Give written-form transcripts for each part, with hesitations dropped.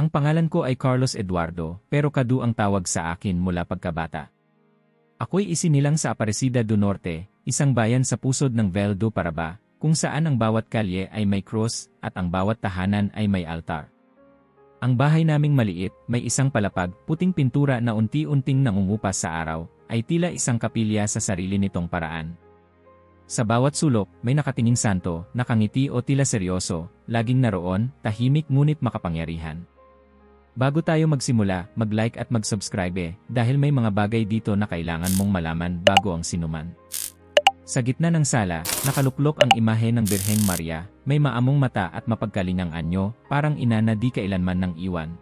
Ang pangalan ko ay Carlos Eduardo, pero Kadu ang tawag sa akin mula pagkabata. Ako'y isinilang sa Aparecida do Norte, isang bayan sa pusod ng Vel do Paraba, kung saan ang bawat kalye ay may krus at ang bawat tahanan ay may altar. Ang bahay naming maliit, may isang palapag, puting pintura na unti-unting nangungupas sa araw, ay tila isang kapilya sa sarili nitong paraan. Sa bawat sulok, may nakatinging santo, nakangiti o tila seryoso, laging naroon, tahimik ngunit makapangyarihan. Bago tayo magsimula, mag-like at mag-subscribe dahil may mga bagay dito na kailangan mong malaman bago ang sinuman. Sa gitna ng sala, nakaluklok ang imahe ng Birheng Maria, may maamong mata at mapagkalingang anyo, parang ina na di kailanman nang iwan.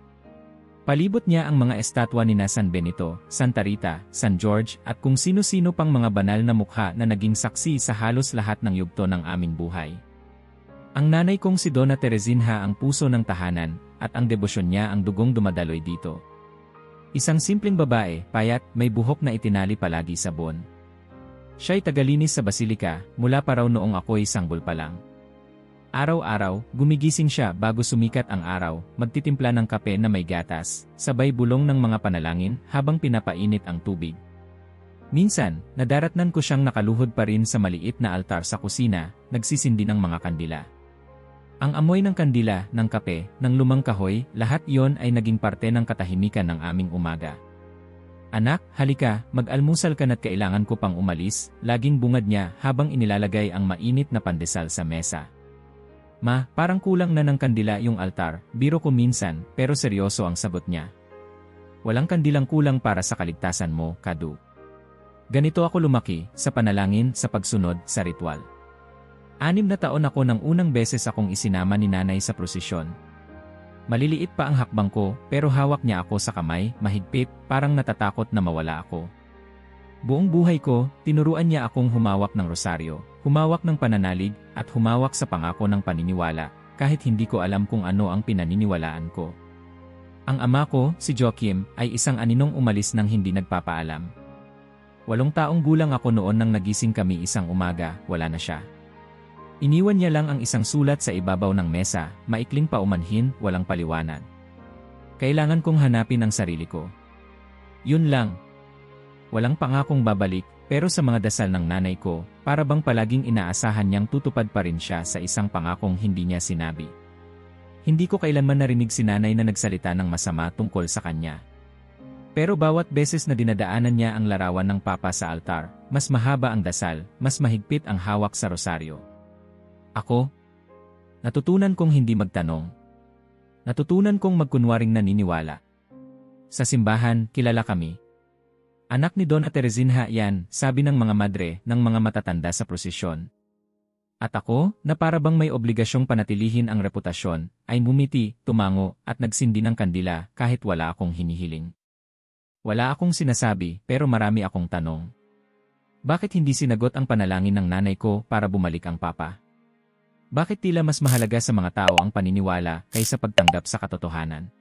Palibot niya ang mga estatwa ni San Benito, Santa Rita, San George at kung sino-sino pang mga banal na mukha na naging saksi sa halos lahat ng yugto ng aming buhay. Ang nanay kong si Donna Teresinha ang puso ng tahanan, at ang debosyon niya ang dugong dumadaloy dito. Isang simpleng babae, payat, may buhok na itinali palagi sa buwan. Siya'y tagalinis sa basilika, mula pa raw noong ako'y sanggol pa lang. Araw-araw, gumigising siya bago sumikat ang araw, magtitimpla ng kape na may gatas, sabay bulong ng mga panalangin habang pinapainit ang tubig. Minsan, nadaratnan ko siyang nakaluhod pa rin sa maliit na altar sa kusina, nagsisindi ng mga kandila. Ang amoy ng kandila, ng kape, ng lumang kahoy, lahat iyon ay naging parte ng katahimikan ng aming umaga. Anak, halika, mag-almusal ka na't kailangan ko pang umalis, laging bungad niya habang inilalagay ang mainit na pandesal sa mesa. Ma, parang kulang na ng kandila yung altar, biro ko minsan, pero seryoso ang sagot niya. Walang kandilang kulang para sa kaligtasan mo, Kadu. Ganito ako lumaki, sa panalangin, sa pagsunod, sa ritual. 6 na taon ako nang unang beses akong isinama ni nanay sa prosesyon. Maliliit pa ang hakbang ko, pero hawak niya ako sa kamay, mahigpit, parang natatakot na mawala ako. Buong buhay ko, tinuruan niya akong humawak ng rosaryo, humawak ng pananalig, at humawak sa pangako ng paniniwala, kahit hindi ko alam kung ano ang pinaniniwalaan ko. Ang ama ko, si Joachim, ay isang aninong umalis nang hindi nagpapaalam. 8 taong gulang ako noon nang nagising kami isang umaga, wala na siya. Iniwan niya lang ang isang sulat sa ibabaw ng mesa, maikling paumanhin, walang paliwanag. Kailangan kong hanapin ang sarili ko. Yun lang. Walang pangakong babalik, pero sa mga dasal ng nanay ko, para bang palaging inaasahan niyang tutupad pa rin siya sa isang pangakong hindi niya sinabi. Hindi ko kailanman narinig si nanay na nagsalita ng masama tungkol sa kanya. Pero bawat beses na dinadaanan niya ang larawan ng papa sa altar, mas mahaba ang dasal, mas mahigpit ang hawak sa rosaryo. Ako? Natutunan kong hindi magtanong. Natutunan kong magkunwaring naniniwala. Sa simbahan, kilala kami. Anak ni Donna Teresinha yan, sabi ng mga madre, ng mga matatanda sa prosesyon. At ako, na para bang may obligasyong panatilihin ang reputasyon, ay mumiti, tumango, at nagsindi ng kandila kahit wala akong hinihiling. Wala akong sinasabi, pero marami akong tanong. Bakit hindi sinagot ang panalangin ng nanay ko para bumalik ang papa? Bakit tila mas mahalaga sa mga tao ang paniniwala kaysa pagtanggap sa katotohanan?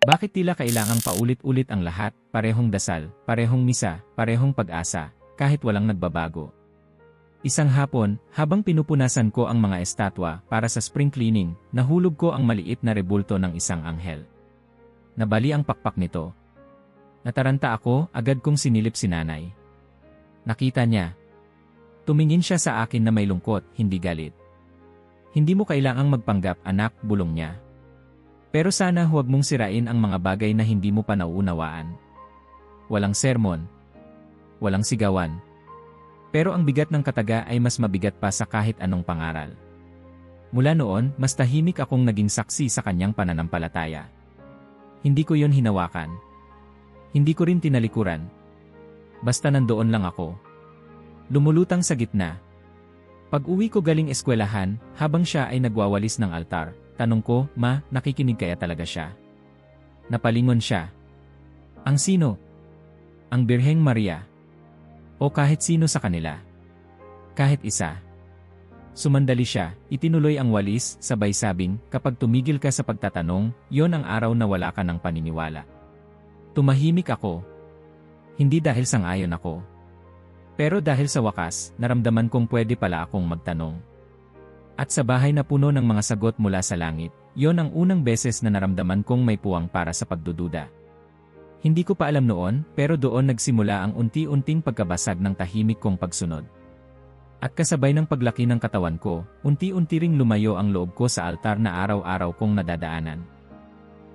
Bakit tila kailangang paulit-ulit ang lahat, parehong dasal, parehong misa, parehong pag-asa, kahit walang nagbabago? Isang hapon, habang pinupunasan ko ang mga estatwa para sa spring cleaning, nahulog ko ang maliit na rebulto ng isang anghel. Nabali ang pakpak nito. Nataranta ako, agad kong sinilip si nanay. Nakita niya. Tumingin siya sa akin na may lungkot, hindi galit. Hindi mo kailangang magpanggap, anak, bulong niya. Pero sana huwag mong sirain ang mga bagay na hindi mo pa nauunawaan. Walang sermon. Walang sigawan. Pero ang bigat ng kataga ay mas mabigat pa sa kahit anong pangaral. Mula noon, mas tahimik akong naging saksi sa kanyang pananampalataya. Hindi ko yon hinawakan. Hindi ko rin tinalikuran. Basta nandoon lang ako. Lumulutang sa gitna. Pag-uwi ko galing eskwelahan, habang siya ay nagwawalis ng altar, tanong ko, Ma, nakikinig kaya talaga siya? Napalingon siya. Ang sino? Ang Birheng Maria. O kahit sino sa kanila. Kahit isa. Sumandali siya, itinuloy ang walis, sabay sabing, kapag tumigil ka sa pagtatanong, yon ang araw na wala ka ng paniniwala. Tumahimik ako. Hindi dahil sang-ayon ako. Pero dahil sa wakas, naramdaman kong pwede pala akong magtanong. At sa bahay na puno ng mga sagot mula sa langit, yon ang unang beses na naramdaman kong may puwang para sa pagdududa. Hindi ko pa alam noon, pero doon nagsimula ang unti-unting pagkabasag ng tahimik kong pagsunod. At kasabay ng paglaki ng katawan ko, unti-unti ring lumayo ang loob ko sa altar na araw-araw kong nadadaanan.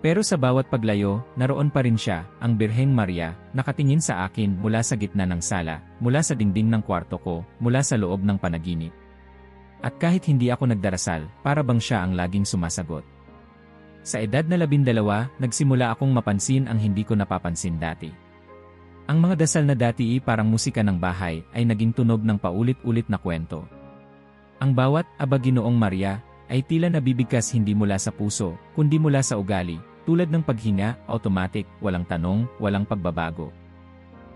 Pero sa bawat paglayo, naroon pa rin siya, ang Birheng Maria, nakatingin sa akin mula sa gitna ng sala, mula sa dingding ng kwarto ko, mula sa loob ng panaginip. At kahit hindi ako nagdarasal, para bang siya ang laging sumasagot. Sa edad na 12, nagsimula akong mapansin ang hindi ko napapansin dati. Ang mga dasal na dati parang musika ng bahay ay naging tunog ng paulit-ulit na kwento. Ang bawat "Aba Ginoong Maria" ay tila nabibigkas hindi mula sa puso, kundi mula sa ugali. Tulad ng paghinga, automatic, walang tanong, walang pagbabago.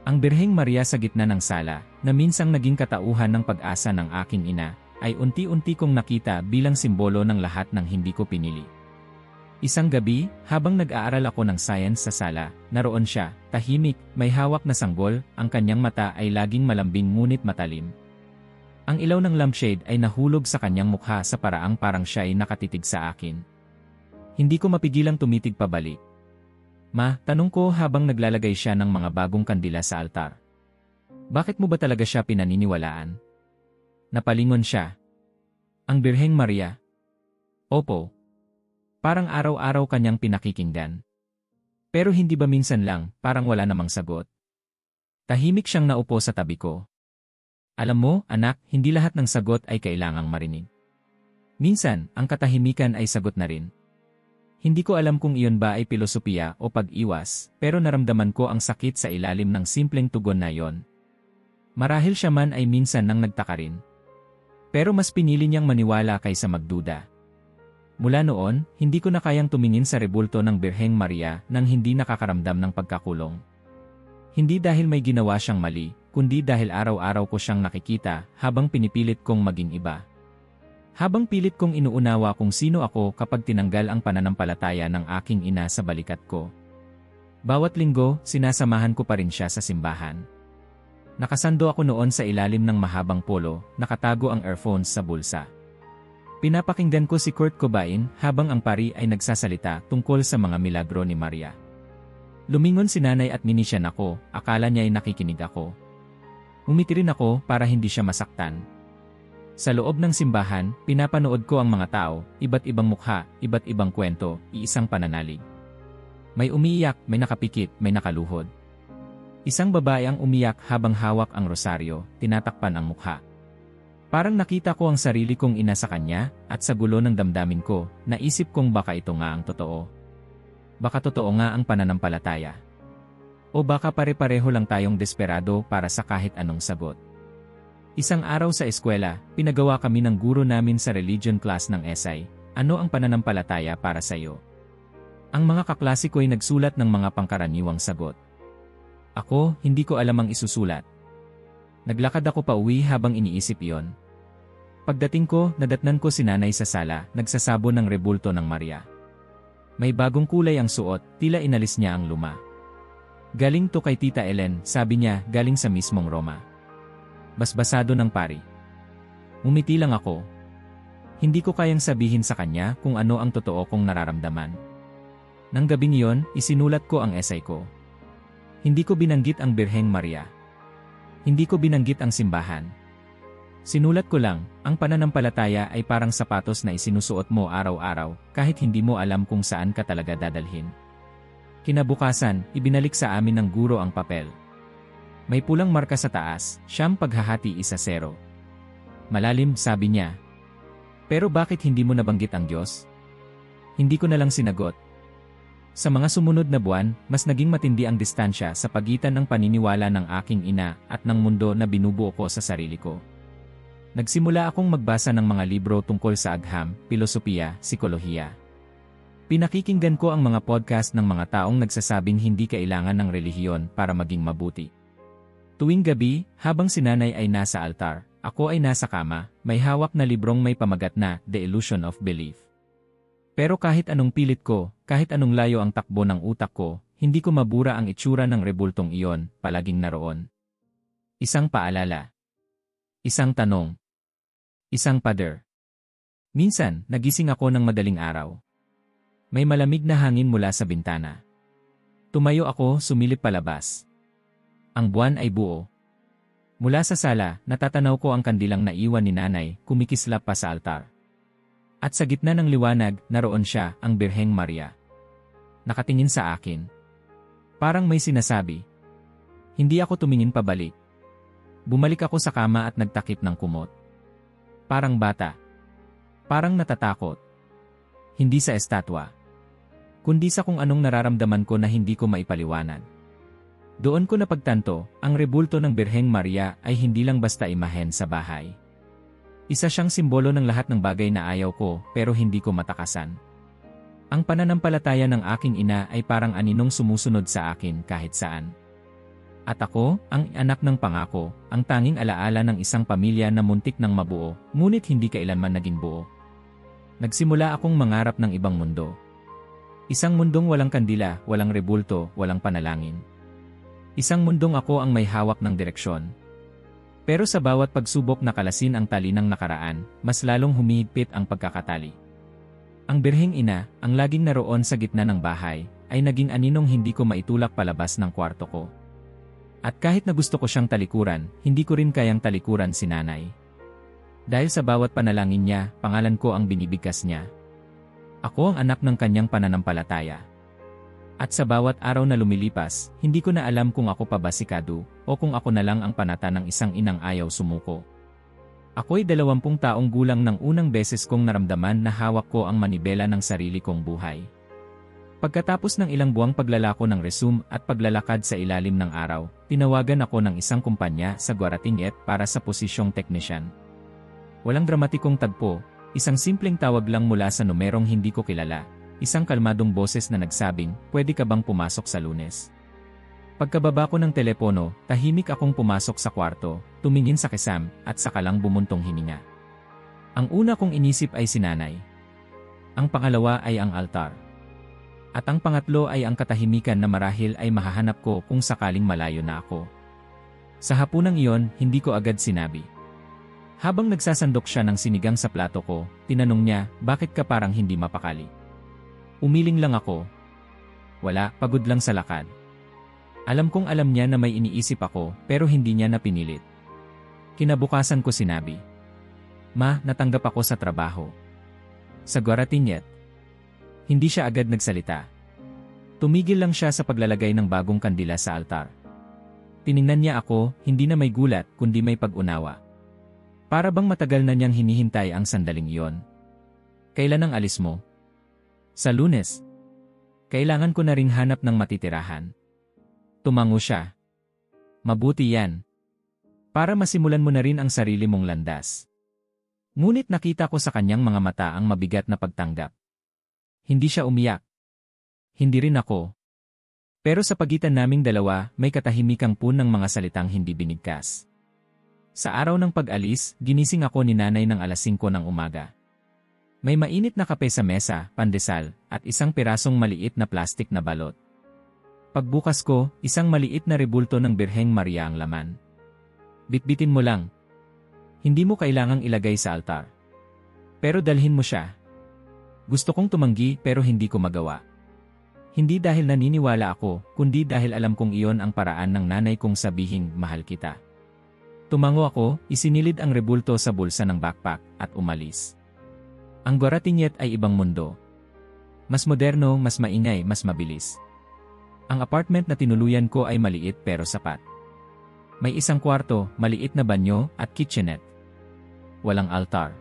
Ang Birheng Maria sa gitna ng sala, na minsang naging katauhan ng pag-asa ng aking ina, ay unti-unti kong nakita bilang simbolo ng lahat ng hindi ko pinili. Isang gabi, habang nag-aaral ako ng science sa sala, naroon siya, tahimik, may hawak na sanggol, ang kanyang mata ay laging malambing ngunit matalim. Ang ilaw ng lampshade ay nahulog sa kanyang mukha sa paraang parang siya ay nakatitig sa akin. Hindi ko mapigilang tumitig pabalik. "Ma," tanong ko habang naglalagay siya ng mga bagong kandila sa altar. "Bakit mo ba talaga siya pinaniniwalaan?" Napalingon siya. "Ang Birheng Maria?" "Opo." Parang araw-araw kanyang pinakikinggan. Pero hindi ba minsan lang, parang wala namang sagot? Tahimik siyang naupo sa tabi ko. "Alam mo, anak, hindi lahat ng sagot ay kailangang marinig. Minsan, ang katahimikan ay sagot na rin." Hindi ko alam kung iyon ba ay pilosopiya o pag-iwas, pero naramdaman ko ang sakit sa ilalim ng simpleng tugon na yon. Marahil siya man ay minsan nang nagtaka rin. Pero mas pinili niyang maniwala kaysa magduda. Mula noon, hindi ko na kayang tumingin sa rebulto ng Birheng Maria nang hindi nakakaramdam ng pagkakulong. Hindi dahil may ginawa siyang mali, kundi dahil araw-araw ko siyang nakikita habang pinipilit kong maging iba. Habang pilit kong inuunawa kung sino ako kapag tinanggal ang pananampalataya ng aking ina sa balikat ko. Bawat linggo, sinasamahan ko pa rin siya sa simbahan. Nakasando ako noon sa ilalim ng mahabang polo, nakatago ang earphones sa bulsa. Pinapakinggan ko si Kurt Cobain habang ang pari ay nagsasalita tungkol sa mga milagro ni Maria. Lumingon si nanay at minisyan ako, akala niya ay nakikinig ako. Umiti rin ako para hindi siya masaktan. Sa loob ng simbahan, pinapanood ko ang mga tao, iba't ibang mukha, iba't ibang kwento, iisang pananalig. May umiiyak, may nakapikit, may nakaluhod. Isang babae ang umiyak habang hawak ang rosaryo, tinatakpan ang mukha. Parang nakita ko ang sarili kong ina sa kanya, at sa gulo ng damdamin ko, naisip kong baka ito nga ang totoo. Baka totoo nga ang pananampalataya. O baka pare-pareho lang tayong desperado para sa kahit anong sagot. Isang araw sa eskwela, pinagawa kami ng guro namin sa religion class ng essay, "Ano ang pananampalataya para sa iyo?" Ang mga kaklase ko ay nagsulat ng mga pangkaraniwang sagot. Ako, hindi ko alam ang isusulat. Naglakad ako pa uwi habang iniisip iyon. Pagdating ko, nadatnan ko si nanay sa sala, nagsasabon ng rebulto ng Maria. May bagong kulay ang suot, tila inalis niya ang luma. "Galing to kay Tita Ellen," sabi niya, "galing sa mismong Roma." Basbasado ng pari. Umiti lang ako. Hindi ko kayang sabihin sa kanya kung ano ang totoo kong nararamdaman. Nang gabing iyon, isinulat ko ang essay ko. Hindi ko binanggit ang Birheng Maria. Hindi ko binanggit ang simbahan. Sinulat ko lang, ang pananampalataya ay parang sapatos na isinusuot mo araw-araw, kahit hindi mo alam kung saan ka talaga dadalhin. Kinabukasan, ibinalik sa amin ng guro ang papel. May pulang marka sa taas, siyam paghahati 1-0. Malalim, sabi niya. "Pero bakit hindi mo nabanggit ang Diyos?" Hindi ko na lang sinagot. Sa mga sumunod na buwan, mas naging matindi ang distansya sa pagitan ng paniniwala ng aking ina at ng mundo na binubuo ko sa sarili ko. Nagsimula akong magbasa ng mga libro tungkol sa agham, pilosopiya, psikolohiya. Pinakikinggan ko ang mga podcast ng mga taong nagsasabing hindi kailangan ng relihiyon para maging mabuti. Tuwing gabi, habang si nanay ay nasa altar, ako ay nasa kama, may hawak na librong may pamagat na The Illusion of Belief. Pero kahit anong pilit ko, kahit anong layo ang takbo ng utak ko, hindi ko mabura ang itsura ng rebultong iyon, palaging naroon. Isang paalala. Isang tanong. Isang pader. Minsan, nagising ako ng madaling araw. May malamig na hangin mula sa bintana. Tumayo ako, sumilip palabas. Ang buwan ay buo. Mula sa sala, natatanaw ko ang kandilang naiwan ni nanay, kumikislap pa sa altar. At sa gitna ng liwanag, naroon siya, ang Birheng Maria. Nakatingin sa akin. Parang may sinasabi. Hindi ako tumingin pabalik. Bumalik ako sa kama at nagtakip ng kumot. Parang bata. Parang natatakot. Hindi sa estatwa. Kundi sa kung anong nararamdaman ko na hindi ko maipaliwanag. Doon ko napagtanto, ang rebulto ng Birheng Maria ay hindi lang basta imahen sa bahay. Isa siyang simbolo ng lahat ng bagay na ayaw ko pero hindi ko matakasan. Ang pananampalataya ng aking ina ay parang aninong sumusunod sa akin kahit saan. At ako, ang anak ng pangako, ang tanging alaala ng isang pamilya na muntik ng mabuo, ngunit hindi kailanman naging buo. Nagsimula akong mangarap ng ibang mundo. Isang mundong walang kandila, walang rebulto, walang panalangin. Isang mundong ako ang may hawak ng direksyon. Pero sa bawat pagsubok na kalasin ang tali ng nakaraan, mas lalong humihigpit ang pagkakatali. Ang Birheng Ina, ang laging naroon sa gitna ng bahay, ay naging aninong hindi ko maitulak palabas ng kwarto ko. At kahit na gusto ko siyang talikuran, hindi ko rin kayang talikuran si nanay. Dahil sa bawat panalangin niya, pangalan ko ang binibigkas niya. Ako ang anak ng kanyang pananampalataya. At sa bawat araw na lumilipas, hindi ko na alam kung ako pa ba si Kadu, o kung ako na lang ang panata ng isang inang ayaw sumuko. Ako'y 20 taong gulang nang unang beses kong naramdaman na hawak ko ang manibela ng sarili kong buhay. Pagkatapos ng ilang buwang paglalako ng resume at paglalakad sa ilalim ng araw, tinawagan ako ng isang kumpanya sa Guaratinguet para sa posisyong technician. Walang dramatikong tagpo, isang simpleng tawag lang mula sa numerong hindi ko kilala, isang kalmadong boses na nagsabing, "Pwede ka bang pumasok sa Lunes?" Pagkababa ko ng telepono, tahimik akong pumasok sa kwarto, tumingin sa kisam, at saka lang bumuntong hininga. Ang una kong inisip ay si nanay. Ang pangalawa ay ang altar. At ang pangatlo ay ang katahimikan na marahil ay mahahanap ko kung sakaling malayo na ako. Sa hapunang iyon, hindi ko agad sinabi. Habang nagsasandok siya ng sinigang sa plato ko, tinanong niya, "Bakit ka parang hindi mapakali?" Umiling lang ako. Wala, pagod lang sa lakad. Alam kong alam niya na may iniisip ako, pero hindi niya napinilit. Kinabukasan ko sinabi, "Ma, natanggap ako sa trabaho." Sa Guaratinguet. Hindi siya agad nagsalita. Tumigil lang siya sa paglalagay ng bagong kandila sa altar. Tiningnan niya ako, hindi na may gulat, kundi may pag-unawa. Para bang matagal na niyang hinihintay ang sandaling iyon. "Kailan ang alis mo?" "Sa Lunes." "Kailangan ko na ring hanap ng matitirahan." Tumango siya. "Mabuti yan. Para masimulan mo na rin ang sarili mong landas." Ngunit nakita ko sa kanyang mga mata ang mabigat na pagtanggap. Hindi siya umiyak. Hindi rin ako. Pero sa pagitan naming dalawa, may katahimikang pun ng mga salitang hindi binigkas. Sa araw ng pag-alis, ginising ako ni nanay ng alas 5 ng umaga. May mainit na kape sa mesa, pandesal, at isang pirasong maliit na plastik na balot. Pagbukas ko, isang maliit na rebulto ng Birheng Maria ang laman. "Bitbitin mo lang. Hindi mo kailangang ilagay sa altar. Pero dalhin mo siya." Gusto kong tumanggi pero hindi ko magawa. Hindi dahil naniniwala ako, kundi dahil alam kong iyon ang paraan ng nanay kong sabihin, "Mahal kita." Tumango ako, isinilid ang rebulto sa bulsa ng backpack, at umalis. Ang Guaratinguet ay ibang mundo. Mas moderno, mas maingay, mas mabilis. Ang apartment na tinuluyan ko ay maliit pero sapat. May isang kwarto, maliit na banyo, at kitchenette. Walang altar.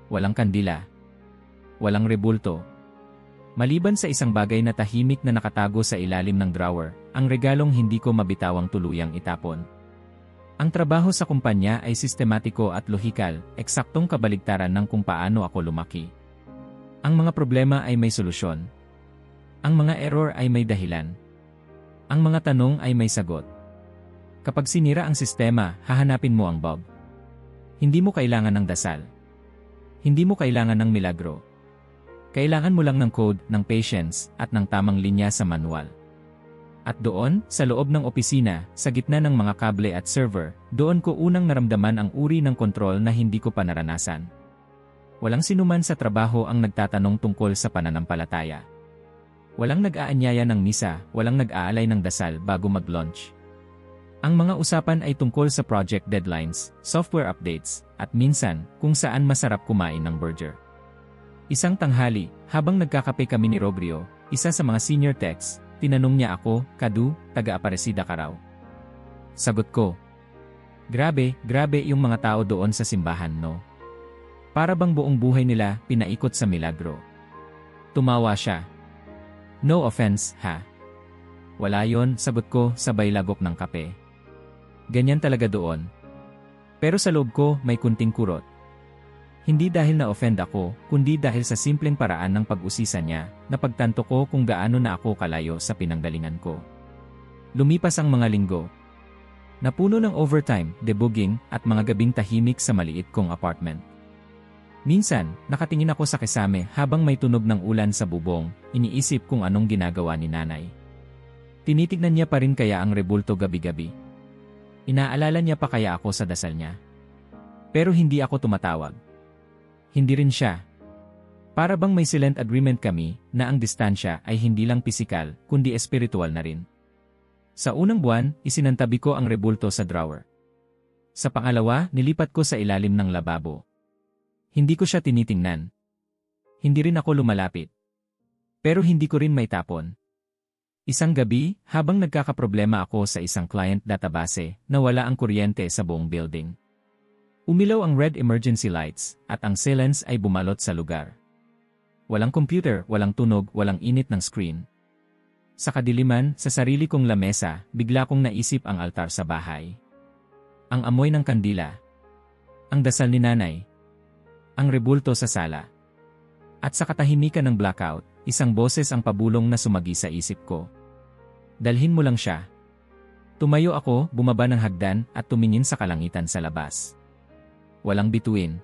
Walang kandila. Walang rebulto. Maliban sa isang bagay na tahimik na nakatago sa ilalim ng drawer, ang regalong hindi ko mabitawang tuluyang itapon. Ang trabaho sa kumpanya ay sistematiko at lohikal, eksaktong kabaligtaran ng kung paano ako lumaki. Ang mga problema ay may solusyon. Ang mga error ay may dahilan. Ang mga tanong ay may sagot. Kapag sinira ang sistema, hahanapin mo ang bug. Hindi mo kailangan ng dasal. Hindi mo kailangan ng milagro. Kailangan mo lang ng code, ng patience, at ng tamang linya sa manual. At doon, sa loob ng opisina, sa gitna ng mga kable at server, doon ko unang naramdaman ang uri ng kontrol na hindi ko pa naranasan. Walang sinuman sa trabaho ang nagtatanong tungkol sa pananampalataya. Walang nag-aanyaya ng misa, walang nag-aalay ng dasal bago mag-launch. Ang mga usapan ay tungkol sa project deadlines, software updates, at minsan, kung saan masarap kumain ng burger. Isang tanghali, habang nagkakape kami ni Robrio, isa sa mga senior techs, tinanong niya ako, "Kadu, taga-Aparecida ka raw?" Sagot ko, grabe yung mga tao doon sa simbahan, no? Para bang buong buhay nila pinaikot sa milagro." Tumawa siya. "No offense, ha? Wala yon," sagot ko sabay lagok ng kape. Ganyan talaga doon. Pero sa loob ko may kunting kurot. Hindi dahil na-offend ako, kundi dahil sa simpleng paraan ng pag-usisa niya, napagtanto ko kung gaano na ako kalayo sa pinanggalingan ko. Lumipas ang mga linggo. Napuno ng overtime, debugging, at mga gabing tahimik sa maliit kong apartment. Minsan, nakatingin ako sa kisame habang may tunog ng ulan sa bubong, iniisip kung anong ginagawa ni nanay. Tinitignan niya pa rin kaya ang rebulto gabi-gabi. Inaalala niya pa kaya ako sa dasal niya. Pero hindi ako tumatawag. Hindi rin siya. Para bang may silent agreement kami na ang distansya ay hindi lang pisikal kundi espiritual na rin. Sa unang buwan, isinantabi ko ang rebulto sa drawer. Sa pangalawa, nilipat ko sa ilalim ng lababo. Hindi ko siya tinitingnan. Hindi rin ako lumalapit. Pero hindi ko rin may tapon. Isang gabi, habang nagkakaproblema ako sa isang client database, nawala ang kuryente sa buong building. Umilaw ang red emergency lights, at ang silence ay bumalot sa lugar. Walang computer, walang tunog, walang init ng screen. Sa kadiliman, sa sarili kong lamesa, bigla kong naisip ang altar sa bahay. Ang amoy ng kandila. Ang dasal ni nanay. Ang rebulto sa sala. At sa katahimikan ng blackout, isang boses ang pabulong na sumagi sa isip ko. Dalhin mo lang siya. Tumayo ako, bumaba ng hagdan, at tumingin sa kalangitan sa labas. Walang bituin.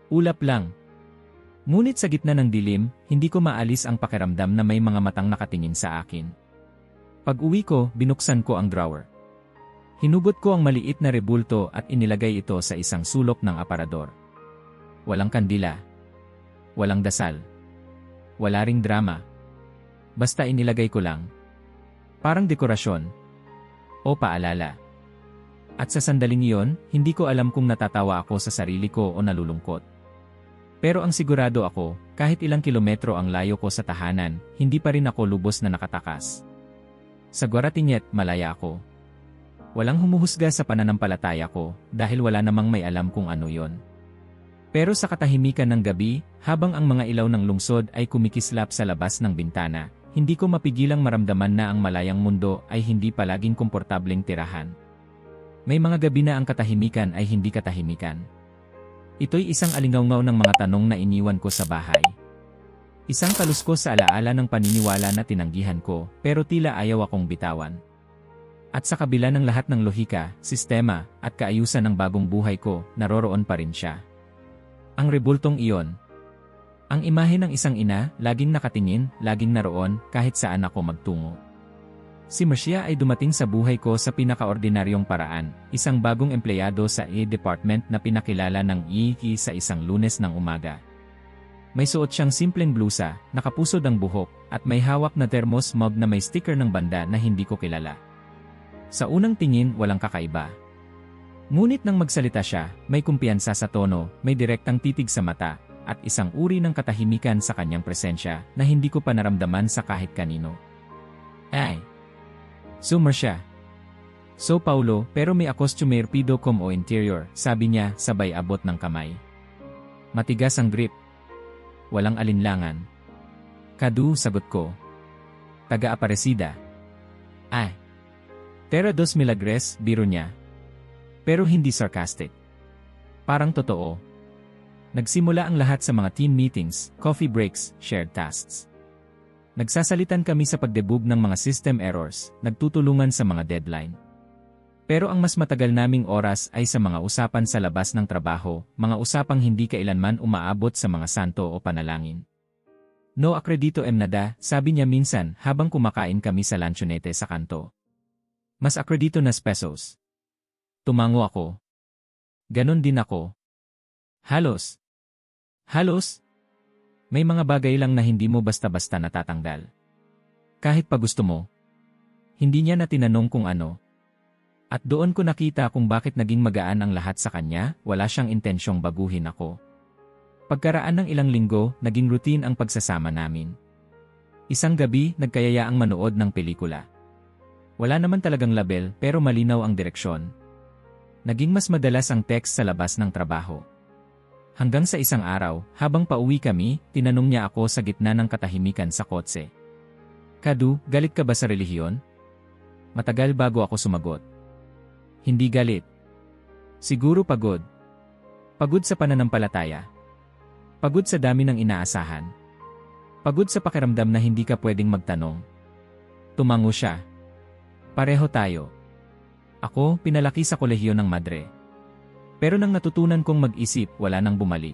Ulap lang. Ngunit sa gitna ng dilim, hindi ko maalis ang pakiramdam na may mga matang nakatingin sa akin. Pag-uwi ko, binuksan ko ang drawer. Hinugot ko ang maliit na rebulto at inilagay ito sa isang sulok ng aparador. Walang kandila. Walang dasal. Wala ring drama. Basta inilagay ko lang. Parang dekorasyon. O paalala. At sa sandaling iyon, hindi ko alam kung natatawa ako sa sarili ko o nalulungkot. Pero ang sigurado ako, kahit ilang kilometro ang layo ko sa tahanan, hindi pa rin ako lubos na nakatakas. Sa Guaratinguet, malaya ako. Walang humuhusga sa pananampalataya ko, dahil wala namang may alam kung ano yon. Pero sa katahimikan ng gabi, habang ang mga ilaw ng lungsod ay kumikislap sa labas ng bintana, hindi ko mapigilang maramdaman na ang malayang mundo ay hindi palaging komportableng tirahan. May mga gabi na ang katahimikan ay hindi katahimikan. Ito'y isang alingawngaw ng mga tanong na iniwan ko sa bahay. Isang kaluskos sa alaala ng paniniwala na tinanggihan ko, pero tila ayaw akong bitawan. At sa kabila ng lahat ng lohika, sistema, at kaayusan ng bagong buhay ko, naroroon pa rin siya. Ang rebultong iyon. Ang imahe ng isang ina, laging nakatingin, laging naroon, kahit saan ako magtungo. Si Marcia ay dumating sa buhay ko sa pinakaordinaryong paraan, isang bagong empleyado sa department na pinakilala ng EE sa isang Lunes ng umaga. May suot siyang simpleng blusa, nakapusod ang buhok, at may hawak na thermos mug na may sticker ng banda na hindi ko kilala. Sa unang tingin, walang kakaiba. Ngunit nang magsalita siya, may kumpiyansa sa tono, may direktang titig sa mata, at isang uri ng katahimikan sa kanyang presensya na hindi ko pa naramdaman sa kahit kanino. Ay! So Marcia. So Paulo, pero may acostumer pido como interior, sabi niya, sabay abot ng kamay. Matigas ang grip. Walang alinlangan. Kadu, sagot ko. Taga-Aparecida. Ay! Terra dos Milagres, biro niya. Pero hindi sarcastic. Parang totoo. Nagsimula ang lahat sa mga team meetings, coffee breaks, shared tasks. Nagsasalitan kami sa pagdebug ng mga system errors, nagtutulungan sa mga deadline. Pero ang mas matagal naming oras ay sa mga usapan sa labas ng trabaho, mga usapang hindi kailanman umaabot sa mga santo o panalangin. No akredito nada, sabi niya minsan habang kumakain kami sa lanchonete sa kanto. Mas akredito na pesos. Tumango ako. Ganon din ako. Halos. Halos, may mga bagay lang na hindi mo basta-basta natatanggal. Kahit pa gusto mo. Hindi niya na tinanong kung ano. At doon ko nakita kung bakit naging magaan ang lahat sa kanya, wala siyang intensyong baguhin ako. Pagkaraan ng ilang linggo, naging routine ang pagsasama namin. Isang gabi, nagkayayaang manood ng pelikula. Wala naman talagang label pero malinaw ang direksyon. Naging mas madalas ang text sa labas ng trabaho. Hanggang sa isang araw, habang pauwi kami, tinanong niya ako sa gitna ng katahimikan sa kotse. Kadu, galit ka ba sa relihiyon? Matagal bago ako sumagot. Hindi galit. Siguro pagod. Pagod sa pananampalataya. Pagod sa dami ng inaasahan. Pagod sa pakiramdam na hindi ka pwedeng magtanong. Tumango siya. Pareho tayo. Ako, pinalaki sa kolehiyo ng madre. Pero nang natutunan kong mag-isip, wala nang bumalik.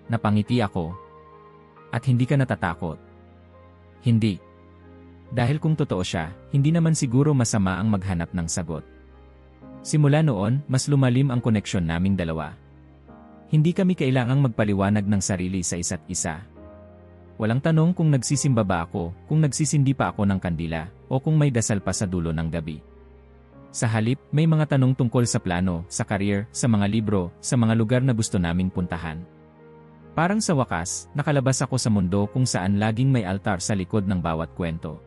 Napangiti ako. At hindi ka natatakot. Hindi. Dahil kung totoo siya, hindi naman siguro masama ang maghanap ng sagot. Simula noon, mas lumalim ang koneksyon naming dalawa. Hindi kami kailangang magpaliwanag ng sarili sa isa't isa. Walang tanong kung nagsisimba ba ako, kung nagsisindi pa ako ng kandila, o kung may dasal pa sa dulo ng gabi. Sa halip, may mga tanong tungkol sa plano, sa career, sa mga libro, sa mga lugar na gusto naming puntahan. Parang sa wakas, nakalabas ako sa mundo kung saan laging may altar sa likod ng bawat kwento.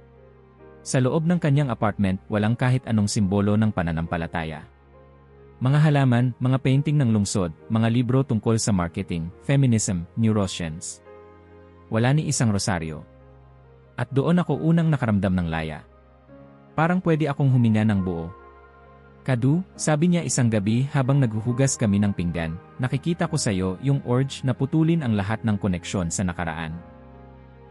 Sa loob ng kanyang apartment, walang kahit anong simbolo ng pananampalataya. Mga halaman, mga painting ng lungsod, mga libro tungkol sa marketing, feminism, neuroscience. Wala ni isang rosaryo. At doon ako unang nakaramdam ng laya. Parang pwede akong huminga ng buo. Kadu, sabi niya isang gabi habang naghuhugas kami ng pinggan, nakikita ko sa iyo yung urge na putulin ang lahat ng koneksyon sa nakaraan.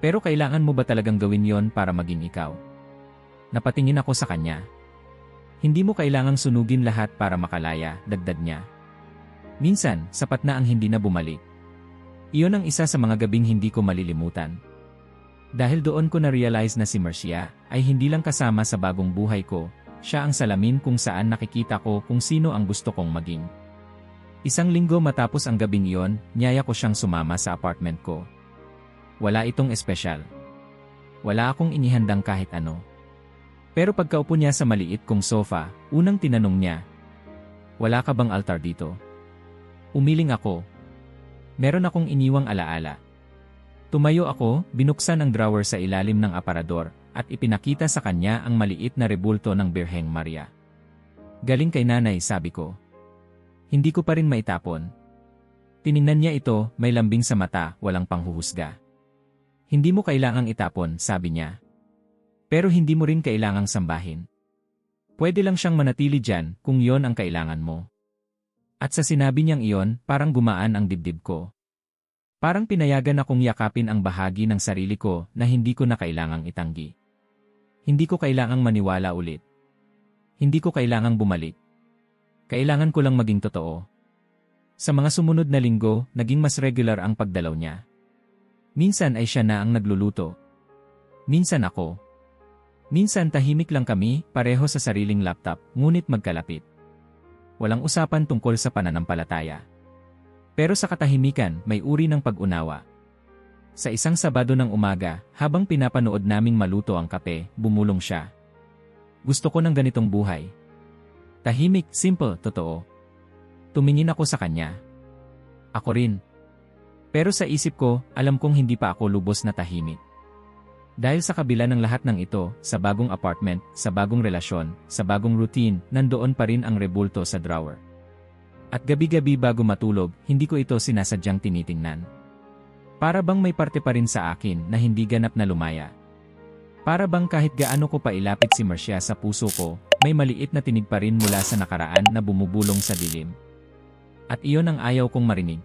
Pero kailangan mo ba talagang gawin yon para maging ikaw? Napatingin ako sa kanya. Hindi mo kailangang sunugin lahat para makalaya, dagdag niya. Minsan, sapat na ang hindi na bumalik. Iyon ang isa sa mga gabing hindi ko malilimutan. Dahil doon ko na-realize na si Marcia ay hindi lang kasama sa bagong buhay ko, siya ang salamin kung saan nakikita ko kung sino ang gusto kong maging. Isang linggo matapos ang gabing iyon, niyaya ko siyang sumama sa apartment ko. Wala itong espesyal. Wala akong inihandang kahit ano. Pero pagkaupo niya sa maliit kong sofa, unang tinanong niya, "Wala ka bang altar dito?" Umiling ako. Meron akong iniwang alaala. Tumayo ako, binuksan ang drawer sa ilalim ng aparador, at ipinakita sa kanya ang maliit na rebulto ng Birheng Maria. Galing kay nanay, sabi ko. Hindi ko pa rin maitapon. Tiningnan niya ito, may lambing sa mata, walang panghuhusga. Hindi mo kailangang itapon, sabi niya. Pero hindi mo rin kailangang sambahin. Pwede lang siyang manatili dyan kung yon ang kailangan mo. At sa sinabi niyang iyon, parang gumaan ang dibdib ko. Parang pinayagan akong yakapin ang bahagi ng sarili ko na hindi ko na kailangang itanggi. Hindi ko kailangang maniwala ulit. Hindi ko kailangang bumalik. Kailangan ko lang maging totoo. Sa mga sumunod na linggo, naging mas regular ang pagdalaw niya. Minsan ay siya na ang nagluluto. Minsan ako. Minsan tahimik lang kami, pareho sa sariling laptop, ngunit magkalapit. Walang usapan tungkol sa pananampalataya. Pero sa katahimikan, may uri ng pag-unawa. Sa isang Sabado ng umaga, habang pinapanood naming maluto ang kape, bumulong siya. Gusto ko ng ganitong buhay. Tahimik, simple, totoo. Tumingin ako sa kanya. Ako rin. Pero sa isip ko, alam kong hindi pa ako lubos na tahimik. Dahil sa kabila ng lahat ng ito, sa bagong apartment, sa bagong relasyon, sa bagong routine, nandoon pa rin ang rebulto sa drawer. At gabi-gabi bago matulog, hindi ko ito sinasadyang tinitingnan. Para bang may parte pa rin sa akin na hindi ganap na lumaya. Para bang kahit gaano ko pa ilapit si Marcia sa puso ko, may maliit na tinig pa rin mula sa nakaraan na bumubulong sa dilim. At iyon ang ayaw kong marinig.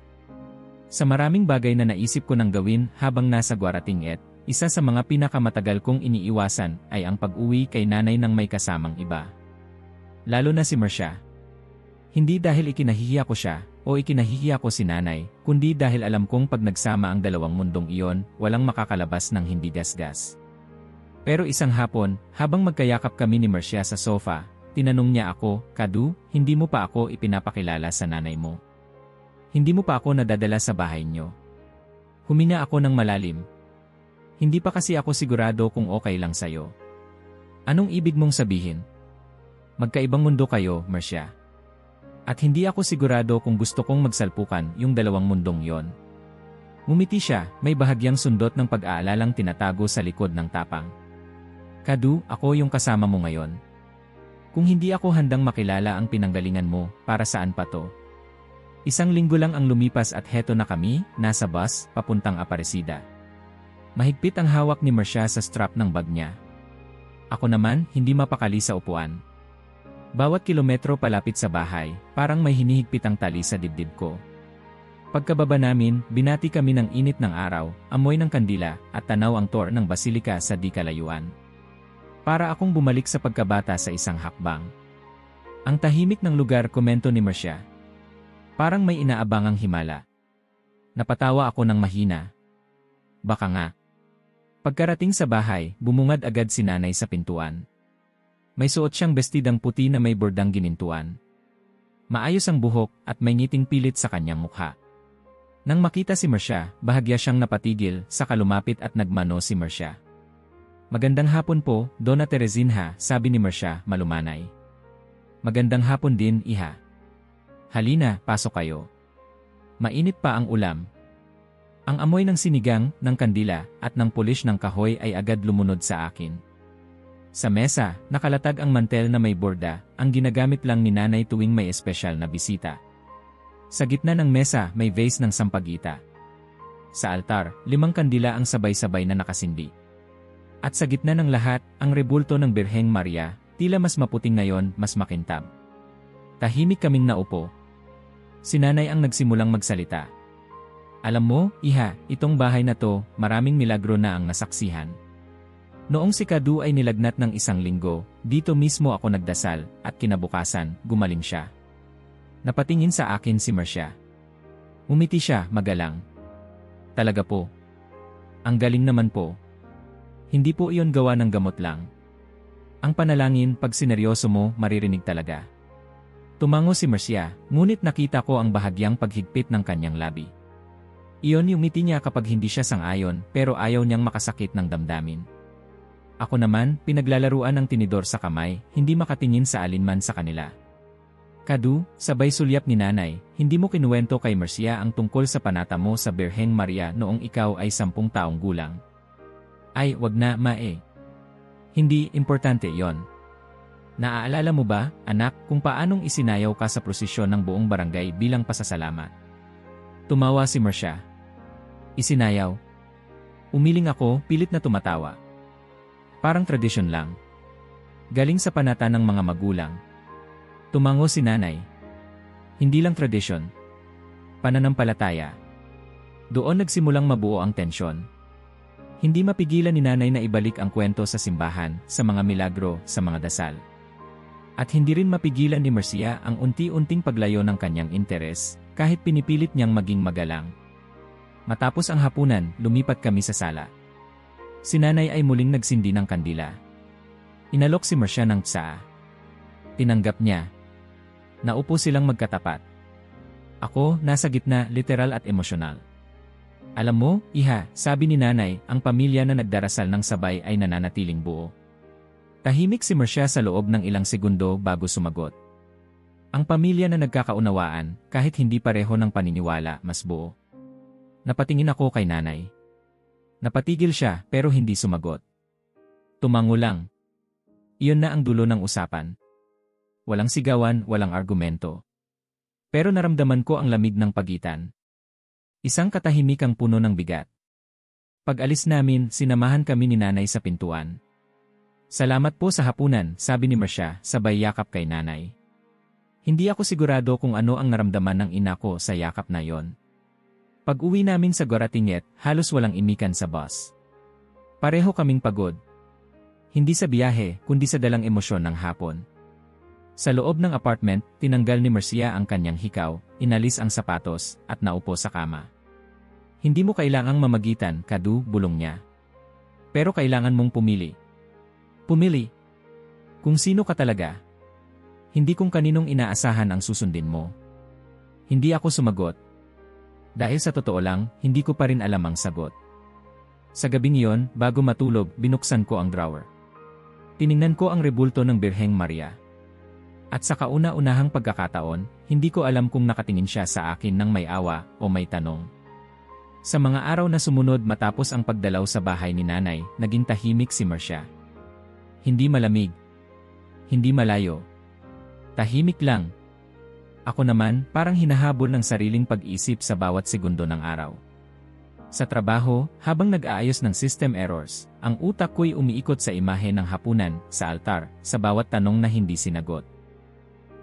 Sa maraming bagay na naisip ko nang gawin habang nasa Guaratinguet, isa sa mga pinakamatagal kong iniiwasan ay ang pag-uwi kay nanay ng may kasamang iba. Lalo na si Marcia. Hindi dahil ikinahihiya ko siya o ikinahihiya ko si nanay, kundi dahil alam kong pag nagsama ang dalawang mundong iyon, walang makakalabas ng hindi gasgas. Pero isang hapon, habang magkayakap kami ni Marcia sa sofa, tinanong niya ako, "Kadu, hindi mo pa ako ipinapakilala sa nanay mo? Hindi mo pa ako nadadala sa bahay niyo?" Huminga ako ng malalim. Hindi pa kasi ako sigurado kung okay lang sa'yo. Anong ibig mong sabihin? Magkaibang mundo kayo, Marcia. At hindi ako sigurado kung gusto kong magsalpukan yung dalawang mundong yon. Ngumiti siya, may bahagyang sundot ng pag-aalalang tinatago sa likod ng tapang. Kadu, ako yung kasama mo ngayon. Kung hindi ako handang makilala ang pinanggalingan mo, para saan pa to? 1 linggo lang ang lumipas at heto na kami, nasa bus, papuntang Aparecida. Mahigpit ang hawak ni Marcia sa strap ng bag niya. Ako naman, hindi mapakali sa upuan. Bawat kilometro palapit sa bahay, parang may hinihigpit ang tali sa dibdib ko. Pagkababa namin, binati kami ng init ng araw, amoy ng kandila, at tanaw ang tor ng basilika sa di kalayuan. Para akong bumalik sa pagkabata sa isang hakbang. Ang tahimik ng lugar, komento ni Marcia. Parang may inaabangang himala. Napatawa ako ng mahina. Baka nga. Pagkarating sa bahay, bumungad agad si nanay sa pintuan. May suot siyang bestidang puti na may bordang ginintuan. Maayos ang buhok at may ngiting pilit sa kanyang mukha. Nang makita si Marcia, bahagya siyang napatigil, saka lumapit at nagmano si Marcia. Magandang hapon po, Donna Teresinha, sabi ni Marcia, malumanay. Magandang hapon din, iha. Halina, pasok kayo. Mainit pa ang ulam. Ang amoy ng sinigang, ng kandila, at ng pulish ng kahoy ay agad lumunod sa akin. Sa mesa, nakalatag ang mantel na may borda, ang ginagamit lang ni nanay tuwing may espesyal na bisita. Sa gitna ng mesa, may vase ng sampagita. Sa altar, 5 kandila ang sabay-sabay na nakasindi. At sa gitna ng lahat, ang rebulto ng Birheng Maria, tila mas maputing ngayon, mas makintab. Tahimik kaming naupo. Si nanay ang nagsimulang magsalita. Alam mo, iha, itong bahay na to, maraming milagro na ang nasaksihan. Noong si Kadu ay nilagnat ng 1 linggo, dito mismo ako nagdasal, at kinabukasan, gumaling siya. Napatingin sa akin si Marcia. Umiti siya, magalang. Talaga po. Ang galing naman po. Hindi po iyon gawa ng gamot lang. Ang panalangin, pag sineryoso mo, maririnig talaga. Tumango si Marcia, ngunit nakita ko ang bahagyang paghigpit ng kanyang labi. Iyon yung ngiti niya kapag hindi siya sang-ayon, pero ayaw niyang makasakit ng damdamin. Ako naman, pinaglalaruan ng tinidor sa kamay, hindi makatingin sa alinman sa kanila. Kadu, sabay sulyap ni nanay, hindi mo kinuwento kay Marcia ang tungkol sa panata mo sa Birheng Maria noong ikaw ay 10 taong gulang. Ay, wag na, mae. Hindi, importante yon. Naaalala mo ba, anak, kung paanong isinayaw ka sa prosesyon ng buong barangay bilang pasasalamat? Tumawa si Marcia. Isinayaw. Umiling ako, pilit na tumatawa. Parang tradisyon lang. Galing sa panata ng mga magulang. Tumango si nanay. Hindi lang tradisyon. Pananampalataya. Doon nagsimulang mabuo ang tensyon. Hindi mapigilan ni nanay na ibalik ang kwento sa simbahan, sa mga milagro, sa mga dasal. At hindi rin mapigilan ni Marcia ang unti-unting paglayo ng kanyang interes, kahit pinipilit niyang maging magalang. Matapos ang hapunan, lumipat kami sa sala. Si nanay ay muling nagsindi ng kandila. Inalok si Marcia ng tsaa. Tinanggap niya. Naupo silang magkatapat. Ako, nasa gitna, literal at emosyonal. Alam mo, iha, sabi ni nanay, ang pamilya na nagdarasal ng sabay ay nananatiling buo. Tahimik si Marcia sa loob ng ilang segundo bago sumagot. Ang pamilya na nagkakaunawaan, kahit hindi pareho ng paniniwala, mas buo. Napatingin ako kay nanay. Napatigil siya, pero hindi sumagot. Tumango lang. Iyon na ang dulo ng usapan. Walang sigawan, walang argumento. Pero naramdaman ko ang lamig ng pagitan. Isang katahimikang puno ng bigat. Pag-alis namin, sinamahan kami ni nanay sa pintuan. Salamat po sa hapunan, sabi ni Marcia, sabay yakap kay nanay. Hindi ako sigurado kung ano ang naramdaman ng ina ko sa yakap na yon. Pag-uwi namin sa Goratinget, halos walang imikan sa bus. Pareho kaming pagod. Hindi sa biyahe, kundi sa dalang emosyon ng hapon. Sa loob ng apartment, tinanggal ni Marcia ang kanyang hikaw, inalis ang sapatos, at naupo sa kama. Hindi mo kailangang mamagitan, Kadu, bulong niya. Pero kailangan mong pumili. Pumili. Kung sino ka talaga. Hindi kung kaninong inaasahan ang susundin mo. Hindi ako sumagot. Dahil sa totoo lang, hindi ko pa rin alam ang sagot. Sa gabing iyon, bago matulog, binuksan ko ang drawer. Tiningnan ko ang rebulto ng Birheng Maria. At sa kauna-unahang pagkakataon, hindi ko alam kung nakatingin siya sa akin ng may awa o may tanong. Sa mga araw na sumunod matapos ang pagdalaw sa bahay ni nanay, naging tahimik si Marcia. Hindi malamig. Hindi malayo. Tahimik lang. Ako naman, parang hinahabol ng sariling pag-isip sa bawat segundo ng araw. Sa trabaho, habang nag-aayos ng system errors, ang utak ko'y umiikot sa imahe ng hapunan, sa altar, sa bawat tanong na hindi sinagot.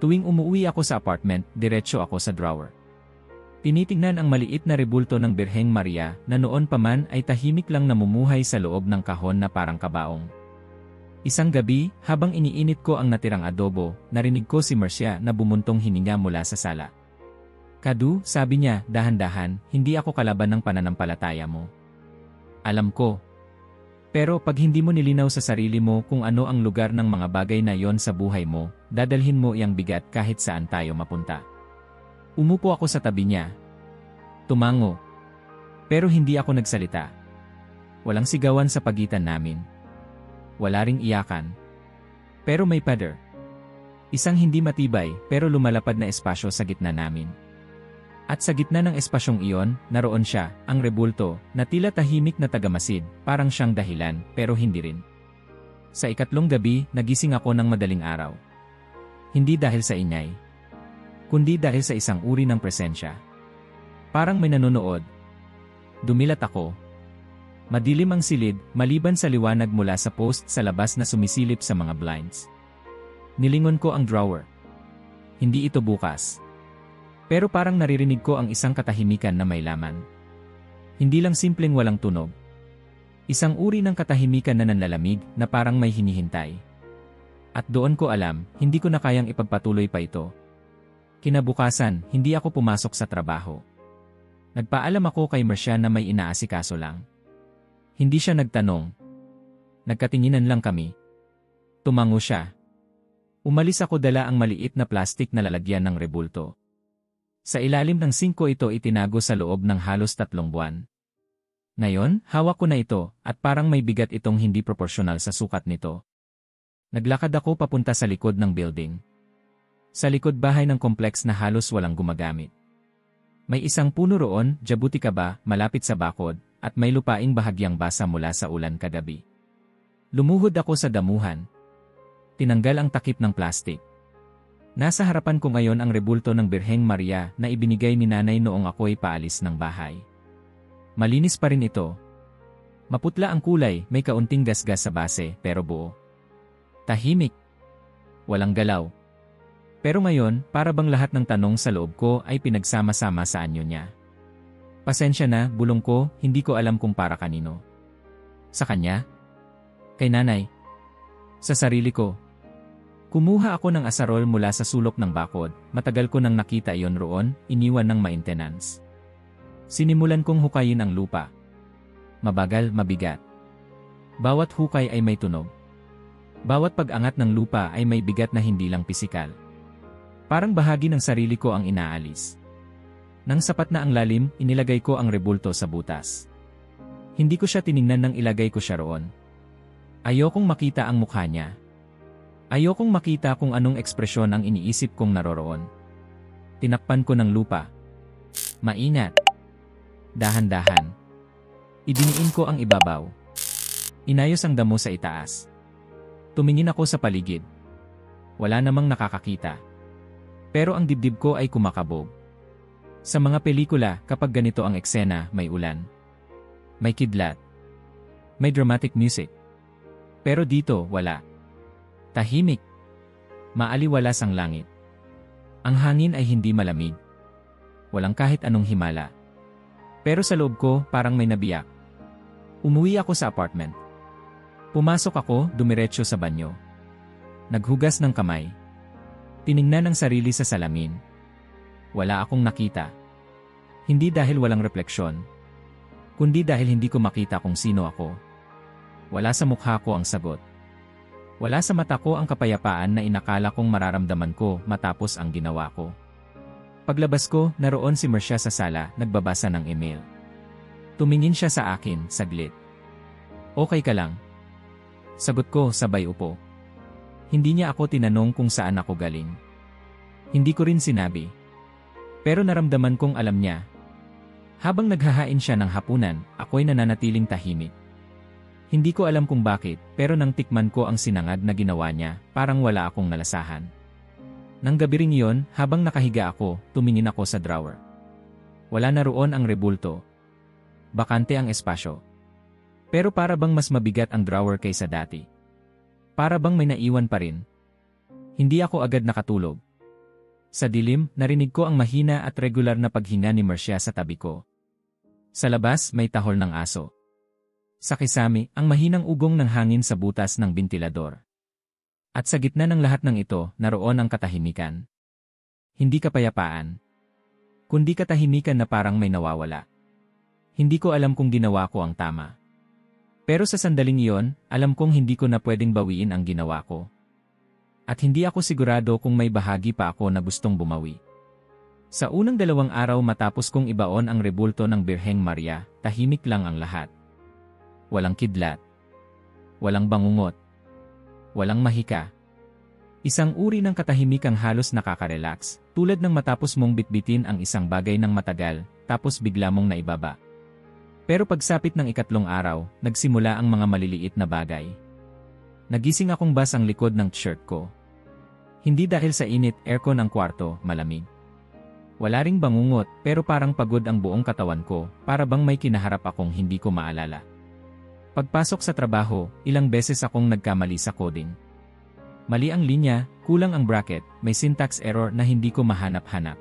Tuwing umuwi ako sa apartment, diretso ako sa drawer. Tinitingnan ang maliit na rebulto ng Birheng Maria na noon pa man ay tahimik lang namumuhay sa loob ng kahon na parang kabaong. Isang gabi, habang iniinit ko ang natirang adobo, narinig ko si Marcia na bumuntong hininga mula sa sala. "Kadu," sabi niya, dahan-dahan, "hindi ako kalaban ng pananampalataya mo. Alam ko. Pero pag hindi mo nilinaw sa sarili mo kung ano ang lugar ng mga bagay na yon sa buhay mo, dadalhin mo iyang bigat kahit saan tayo mapunta." Umupo ako sa tabi niya. Tumango. Pero hindi ako nagsalita. Walang sigawan sa pagitan namin. Wala ring iyakan. Pero may pader. Isang hindi matibay pero lumalapad na espasyo sa gitna namin. At sa gitna ng espasyong iyon, naroon siya, ang rebulto, na tila tahimik na tagamasid, parang siyang dahilan, pero hindi rin. Sa ikatlong gabi, nagising ako ng madaling araw. Hindi dahil sa ingay, kundi dahil sa isang uri ng presensya. Parang may nanonood. Dumilat ako. Madilim ang silid, maliban sa liwanag mula sa post sa labas na sumisilip sa mga blinds. Nilingon ko ang drawer. Hindi ito bukas. Pero parang naririnig ko ang isang katahimikan na may laman. Hindi lang simpleng walang tunog. Isang uri ng katahimikan na nanlalamig na parang may hinihintay. At doon ko alam, hindi ko na kayang ipagpatuloy pa ito. Kinabukasan, hindi ako pumasok sa trabaho. Nagpaalam ako kay Marcia na may inaasikaso lang. Hindi siya nagtanong. Nagkatinginan lang kami. Tumango siya. Umalis ako dala ang maliit na plastik na lalagyan ng rebulto. Sa ilalim ng singko ito itinago sa loob ng halos 3 buwan. Ngayon, hawak ko na ito at parang may bigat itong hindi proporsyonal sa sukat nito. Naglakad ako papunta sa likod ng building. Sa likod bahay ng kompleks na halos walang gumagamit. May isang puno roon, jabuticaba, malapit sa bakod, at may lupaing bahagyang basa mula sa ulan kagabi. Lumuhod ako sa damuhan. Tinanggal ang takip ng plastik. Nasa harapan ko ngayon ang rebulto ng Birheng Maria na ibinigay ni nanay noong ako'y paalis ng bahay. Malinis pa rin ito. Maputla ang kulay, may kaunting gasgas sa base, pero buo. Tahimik. Walang galaw. Pero ngayon, para bang lahat ng tanong sa loob ko ay pinagsama-sama sa anyo niya. Pasensya na, bulong ko, hindi ko alam kung para kanino. Sa kanya? Kay nanay? Sa sarili ko? Kumuha ako ng asarol mula sa sulok ng bakod, matagal ko nang nakita iyon roon, iniwan ng maintenance. Sinimulan kong hukayin ang lupa. Mabagal, mabigat. Bawat hukay ay may tunog. Bawat pag-angat ng lupa ay may bigat na hindi lang pisikal. Parang bahagi ng sarili ko ang inaalis. Nang sapat na ang lalim, inilagay ko ang rebulto sa butas. Hindi ko siya tiningnan nang ilagay ko siya roon. Ayokong makita ang mukha niya. Ayokong makita kung anong ekspresyon ang iniisip kong naroroon. Tinakpan ko ng lupa. Maingat. Dahan-dahan. Idiniin ko ang ibabaw. Inayos ang damo sa itaas. Tumingin ako sa paligid. Wala namang nakakakita. Pero ang dibdib ko ay kumakabog. Sa mga pelikula, kapag ganito ang eksena, may ulan. May kidlat. May dramatic music. Pero dito, wala. Tahimik. Maaliwalas ang langit. Ang hangin ay hindi malamig. Walang kahit anong himala. Pero sa loob ko, parang may nabiyak. Umuwi ako sa apartment. Pumasok ako, dumiretso sa banyo. Naghugas ng kamay. Tiningnan ang sarili sa salamin. Wala akong nakita. Hindi dahil walang refleksyon, kundi dahil hindi ko makita kung sino ako. Wala sa mukha ko ang sagot. Wala sa mata ko ang kapayapaan na inakala kong mararamdaman ko matapos ang ginawa ko. Paglabas ko, naroon si Marcia sa sala, nagbabasa ng email. Tumingin siya sa akin, saglit. Okay ka lang? Sagot ko, sabay upo. Hindi niya ako tinanong kung saan ako galing. Hindi ko rin sinabi. Pero naramdaman kong alam niya. Habang naghahain siya ng hapunan, ako'y nananatiling tahimik. Hindi ko alam kung bakit, pero nang tikman ko ang sinangad na ginawa niya, parang wala akong nalasahan. Nang gabi ring iyon, habang nakahiga ako, tumingin ako sa drawer. Wala na roon ang rebulto. Bakante ang espasyo. Pero para bang mas mabigat ang drawer kaysa dati. Para bang may naiwan pa rin. Hindi ako agad nakatulog. Sa dilim, narinig ko ang mahina at regular na paghinga ni Marcia sa tabi ko. Sa labas, may tahol ng aso. Sa kisame, ang mahinang ugong ng hangin sa butas ng bentilador. At sa gitna ng lahat ng ito, naroon ang katahimikan. Hindi kapayapaan. Kundi katahimikan na parang may nawawala. Hindi ko alam kung ginawa ko ang tama. Pero sa sandaling iyon, alam kong hindi ko na pwedeng bawiin ang ginawa ko. At hindi ako sigurado kung may bahagi pa ako na gustong bumawi. Sa unang 2 araw matapos kong ibaon ang rebulto ng Birheng Maria, tahimik lang ang lahat. Walang kidlat. Walang bangungot. Walang mahika. Isang uri ng katahimikang halos nakaka-relax, tulad ng matapos mong bitbitin ang isang bagay ng matagal, tapos bigla mong naibaba. Pero pagsapit ng 3 araw, nagsimula ang mga maliliit na bagay. Nagising akong bas ang likod ng t-shirt ko. Hindi dahil sa init, aircon ang kwarto, malamig. Wala ring bangungot, pero parang pagod ang buong katawan ko, para bang may kinaharap akong hindi ko maalala. Pagpasok sa trabaho, ilang beses akong nagkamali sa coding. Mali ang linya, kulang ang bracket, may syntax error na hindi ko mahanap-hanap.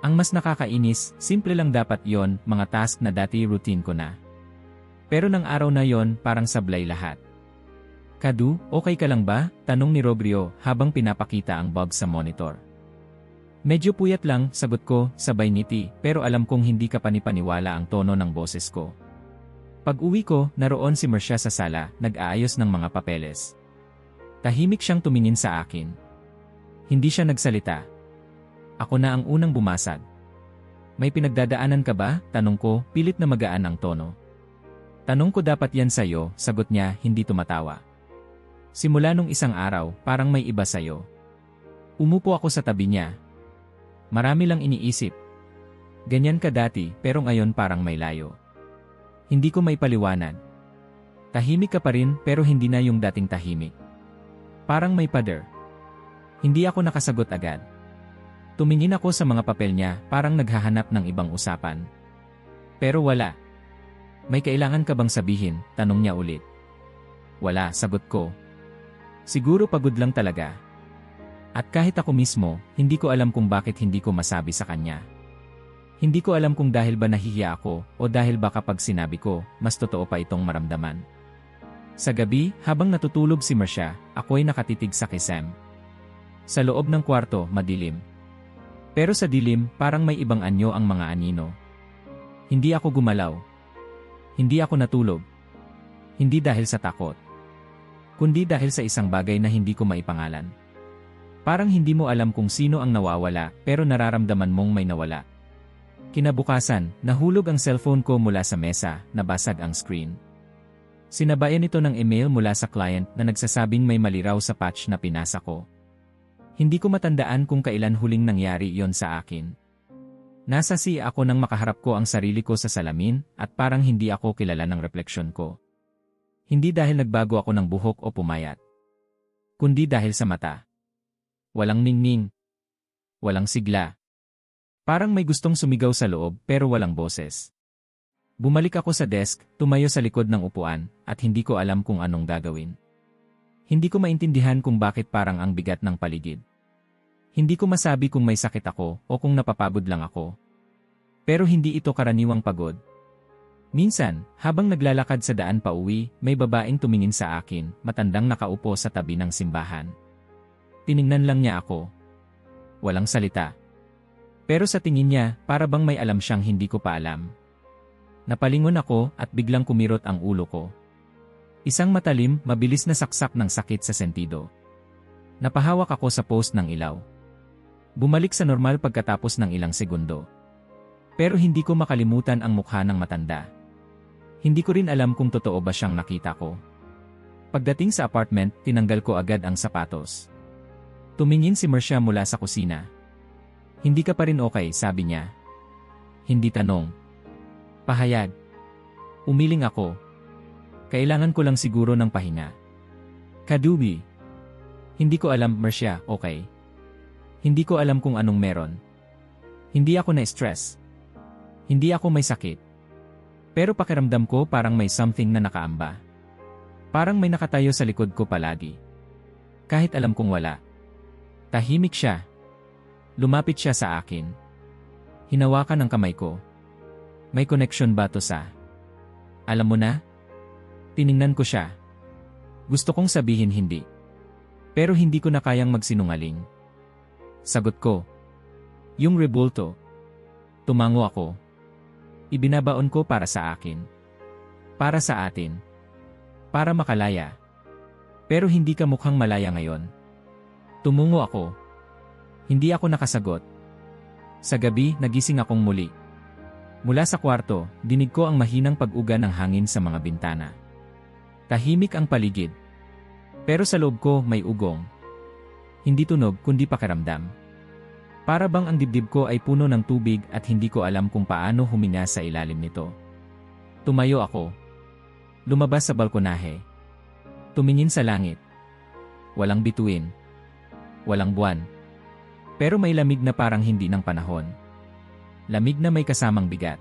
Ang mas nakakainis, simple lang dapat yon, mga task na dati routine ko na. Pero nang araw na yon, parang sablay lahat. Kadu, okay ka lang ba? Tanong ni Robrio habang pinapakita ang bug sa monitor. Medyo puyat lang, sagot ko, sabay ngiti, pero alam kong hindi ka panipaniwala ang tono ng boses ko. Pag-uwi ko, naroon si Marcia sa sala, nag-aayos ng mga papeles. Tahimik siyang tumingin sa akin. Hindi siya nagsalita. Ako na ang unang bumasag. May pinagdadaanan ka ba? Tanong ko, pilit na magaan ang tono. Tanong ko dapat yan sa'yo, sagot niya, hindi tumatawa. Simula nung isang araw, parang may iba sa'yo. Umupo ako sa tabi niya. Marami lang iniisip. Ganyan ka dati, pero ngayon parang may layo. Hindi ko may paliwanag. Tahimik ka pa rin, pero hindi na yung dating tahimik. Parang may pader. Hindi ako nakasagot agad. Tumingin ako sa mga papel niya, parang naghahanap ng ibang usapan. Pero wala. May kailangan ka bang sabihin? Tanong niya ulit. Wala, sagot ko. Siguro pagod lang talaga. At kahit ako mismo, hindi ko alam kung bakit hindi ko masabi sa kanya. Hindi ko alam kung dahil ba nahihiya ako o dahil ba kapag sinabi ko, mas totoo pa itong maramdaman. Sa gabi, habang natutulog si Marcia, ako'y nakatitig sa kisame. Sa loob ng kwarto, madilim. Pero sa dilim, parang may ibang anyo ang mga anino. Hindi ako gumalaw. Hindi ako natulog. Hindi dahil sa takot. Kundi dahil sa isang bagay na hindi ko maipangalan. Parang hindi mo alam kung sino ang nawawala, pero nararamdaman mong may nawala. Kinabukasan, nahulog ang cellphone ko mula sa mesa, nabasag ang screen. Sinabayan ito ng email mula sa client na nagsasabing may mali raw sa patch na pinasa ko. Hindi ko matandaan kung kailan huling nangyari yon sa akin. Nasa sea ako nang makaharap ko ang sarili ko sa salamin at parang hindi ako kilala ng refleksyon ko. Hindi dahil nagbago ako ng buhok o pumayat. Kundi dahil sa mata. Walang ningning. Walang sigla. Parang may gustong sumigaw sa loob pero walang boses. Bumalik ako sa desk, tumayo sa likod ng upuan, at hindi ko alam kung anong gagawin. Hindi ko maintindihan kung bakit parang ang bigat ng paligid. Hindi ko masabi kung may sakit ako o kung napapagod lang ako. Pero hindi ito karaniwang pagod. Minsan, habang naglalakad sa daan pauwi, may babaeng tumingin sa akin, matandang nakaupo sa tabi ng simbahan. Tiningnan lang niya ako. Walang salita. Pero sa tingin niya, para bang may alam siyang hindi ko pa alam. Napalingon ako at biglang kumirot ang ulo ko. Isang matalim, mabilis na saksak ng sakit sa sentido. Napahawak ako sa post ng ilaw. Bumalik sa normal pagkatapos ng ilang segundo. Pero hindi ko makalimutan ang mukha ng matanda. Hindi ko rin alam kung totoo ba siyang nakita ko. Pagdating sa apartment, tinanggal ko agad ang sapatos. Tumingin si Marcia mula sa kusina. Hindi ka pa rin okay, sabi niya. Hindi tanong. Pahayag. Umiling ako. Kailangan ko lang siguro ng pahinga. Kadubi. Hindi ko alam, Marcia, okay. Hindi ko alam kung anong meron. Hindi ako na-stress. Hindi ako may sakit. Pero pakiramdam ko parang may something na nakaamba. Parang may nakatayo sa likod ko palagi. Kahit alam kong wala. Tahimik siya. Lumapit siya sa akin. Hinawakan ang kamay ko. May connection ba to sa... Alam mo na? Tiningnan ko siya. Gusto kong sabihin hindi. Pero hindi ko na kayang magsinungaling. Sagot ko. Yung rebulto. Tumango ako. Ibinabaon ko para sa akin. Para sa atin. Para makalaya. Pero hindi ka mukhang malaya ngayon. Tumungo ako. Hindi ako nakasagot. Sa gabi, nagising akong muli. Mula sa kwarto, dinig ko ang mahinang pag-uga ng hangin sa mga bintana. Tahimik ang paligid. Pero sa loob ko may ugong. Hindi tunog kundi pakiramdam. Para bang ang dibdib ko ay puno ng tubig at hindi ko alam kung paano huminga sa ilalim nito. Tumayo ako. Lumabas sa balkonahe. Tumingin sa langit. Walang bituin. Walang buwan. Pero may lamig na parang hindi ng panahon. Lamig na may kasamang bigat.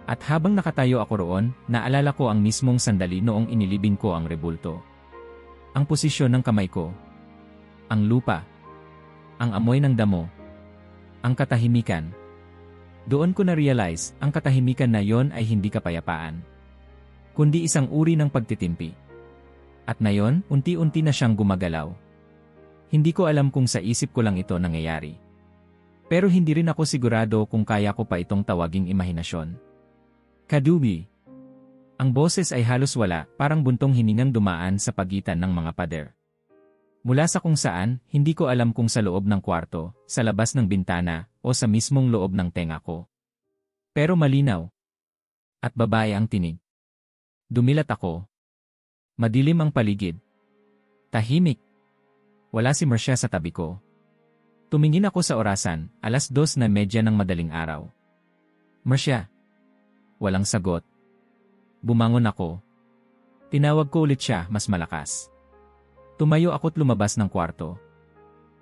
At habang nakatayo ako roon, naalala ko ang mismong sandali noong inilibing ko ang rebulto. Ang posisyon ng kamay ko. Ang lupa. Ang amoy ng damo. Ang katahimikan. Doon ko na-realize, ang katahimikan na yon ay hindi kapayapaan. Kundi isang uri ng pagtitimpi. At ngayon, unti-unti na siyang gumagalaw. Hindi ko alam kung sa isip ko lang ito nangyayari. Pero hindi rin ako sigurado kung kaya ko pa itong tawaging imahinasyon. Kadubi. Ang boses ay halos wala, parang buntong hiningang dumaan sa pagitan ng mga pader. Mula sa kung saan, hindi ko alam kung sa loob ng kwarto, sa labas ng bintana, o sa mismong loob ng tenga ko. Pero malinaw. At babae ang tinig. Dumilat ako. Madilim ang paligid. Tahimik. Wala si Marcia sa tabi ko. Tumingin ako sa orasan, 2:30 ng madaling araw. Marcia. Walang sagot. Bumangon ako. Tinawag ko ulit siya, mas malakas. Tumayo ako't lumabas ng kwarto.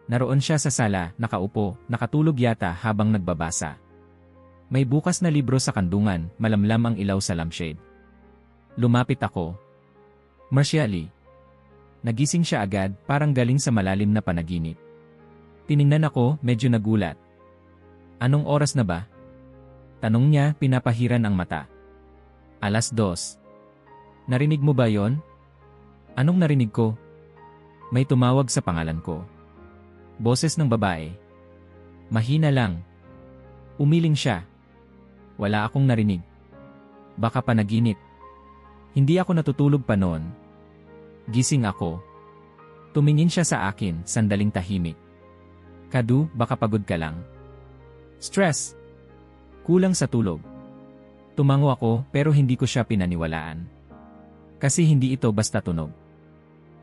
Naroon siya sa sala, nakaupo, nakatulog yata habang nagbabasa. May bukas na libro sa kandungan, malamlam ang ilaw sa lampshade. Lumapit ako. Marcia Lee. Nagising siya agad, parang galing sa malalim na panaginip. Tiningnan ako, medyo nagulat. Anong oras na ba? Tanong niya, pinapahiran ang mata. 2:00. Narinig mo ba yon? Anong narinig ko? May tumawag sa pangalan ko. Boses ng babae. Mahina lang. Umiling siya. Wala akong narinig. Baka panaginip. Hindi ako natutulog pa noon. Gising ako. Tumingin siya sa akin, sandaling tahimik. Kadu, baka pagod ka lang. Stress. Kulang sa tulog. Tumango ako pero hindi ko siya pinaniwalaan. Kasi hindi ito basta tunog.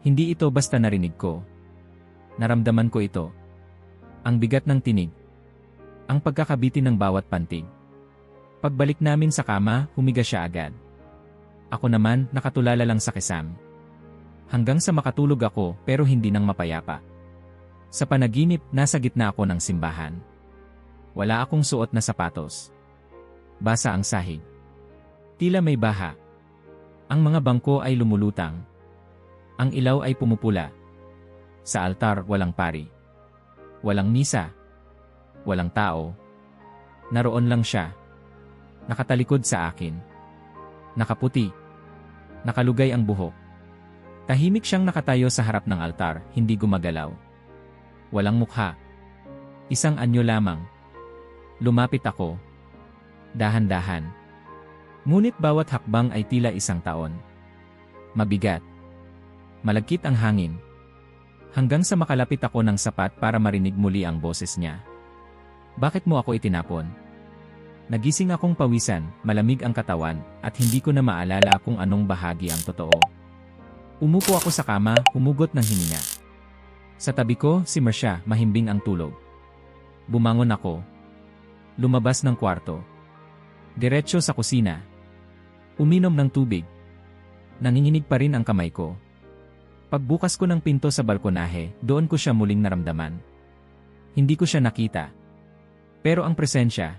Hindi ito basta narinig ko. Naramdaman ko ito. Ang bigat ng tinig. Ang pagkakabitin ng bawat pantig. Pagbalik namin sa kama, humiga siya agad. Ako naman, nakatulala lang sa kisam. Hanggang sa makatulog ako pero hindi nang mapayapa. Sa panaginip, nasa gitna ako ng simbahan. Wala akong suot na sapatos. Basa ang sahig. Tila may baha. Ang mga bangko ay lumulutang. Ang ilaw ay pumupula. Sa altar, walang pari. Walang misa. Walang tao. Naroon lang siya. Nakatalikod sa akin. Nakaputi. Nakalugay ang buhok. Tahimik siyang nakatayo sa harap ng altar, hindi gumagalaw. Walang mukha. Isang anyo lamang. Lumapit ako. Dahan-dahan. Ngunit bawat hakbang ay tila isang taon. Mabigat. Malagkit ang hangin. Hanggang sa makalapit ako ng sapat para marinig muli ang boses niya. Bakit mo ako itinapon? Nagising akong pawisan, malamig ang katawan, at hindi ko na maalala kung anong bahagi ang totoo. Umupo ako sa kama, humugot ng hininga. Sa tabi ko, si Marcia, mahimbing ang tulog. Bumangon ako. Lumabas ng kwarto. Diretso sa kusina. Uminom ng tubig. Nanginginig pa rin ang kamay ko. Pagbukas ko ng pinto sa balkonahe, doon ko siya muling naramdaman. Hindi ko siya nakita. Pero ang presensya,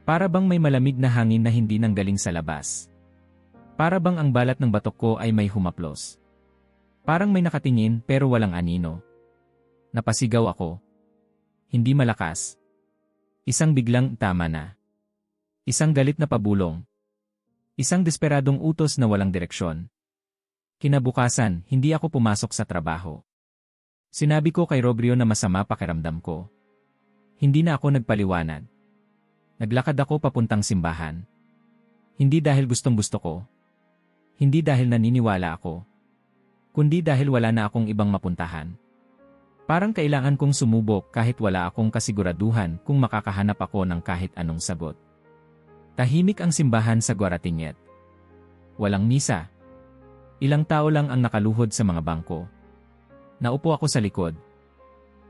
para bang may malamig na hangin na hindi nanggaling sa labas. Para bang ang balat ng batok ko ay may humaplos. Parang may nakatingin pero walang anino. Napasigaw ako. Hindi malakas. Isang biglang tama na. Isang galit na pabulong. Isang desperadong utos na walang direksyon. Kinabukasan, hindi ako pumasok sa trabaho. Sinabi ko kay Robrio na masama pakiramdam ko. Hindi na ako nagpaliwanag. Naglakad ako papuntang simbahan. Hindi dahil gustong-gusto ko. Hindi dahil naniniwala ako. Kundi dahil wala na akong ibang mapuntahan. Parang kailangan kong sumubok kahit wala akong kasiguraduhan kung makakahanap ako ng kahit anong sagot. Tahimik ang simbahan sa Guaratinguet. Walang misa. Ilang tao lang ang nakaluhod sa mga bangko. Naupo ako sa likod.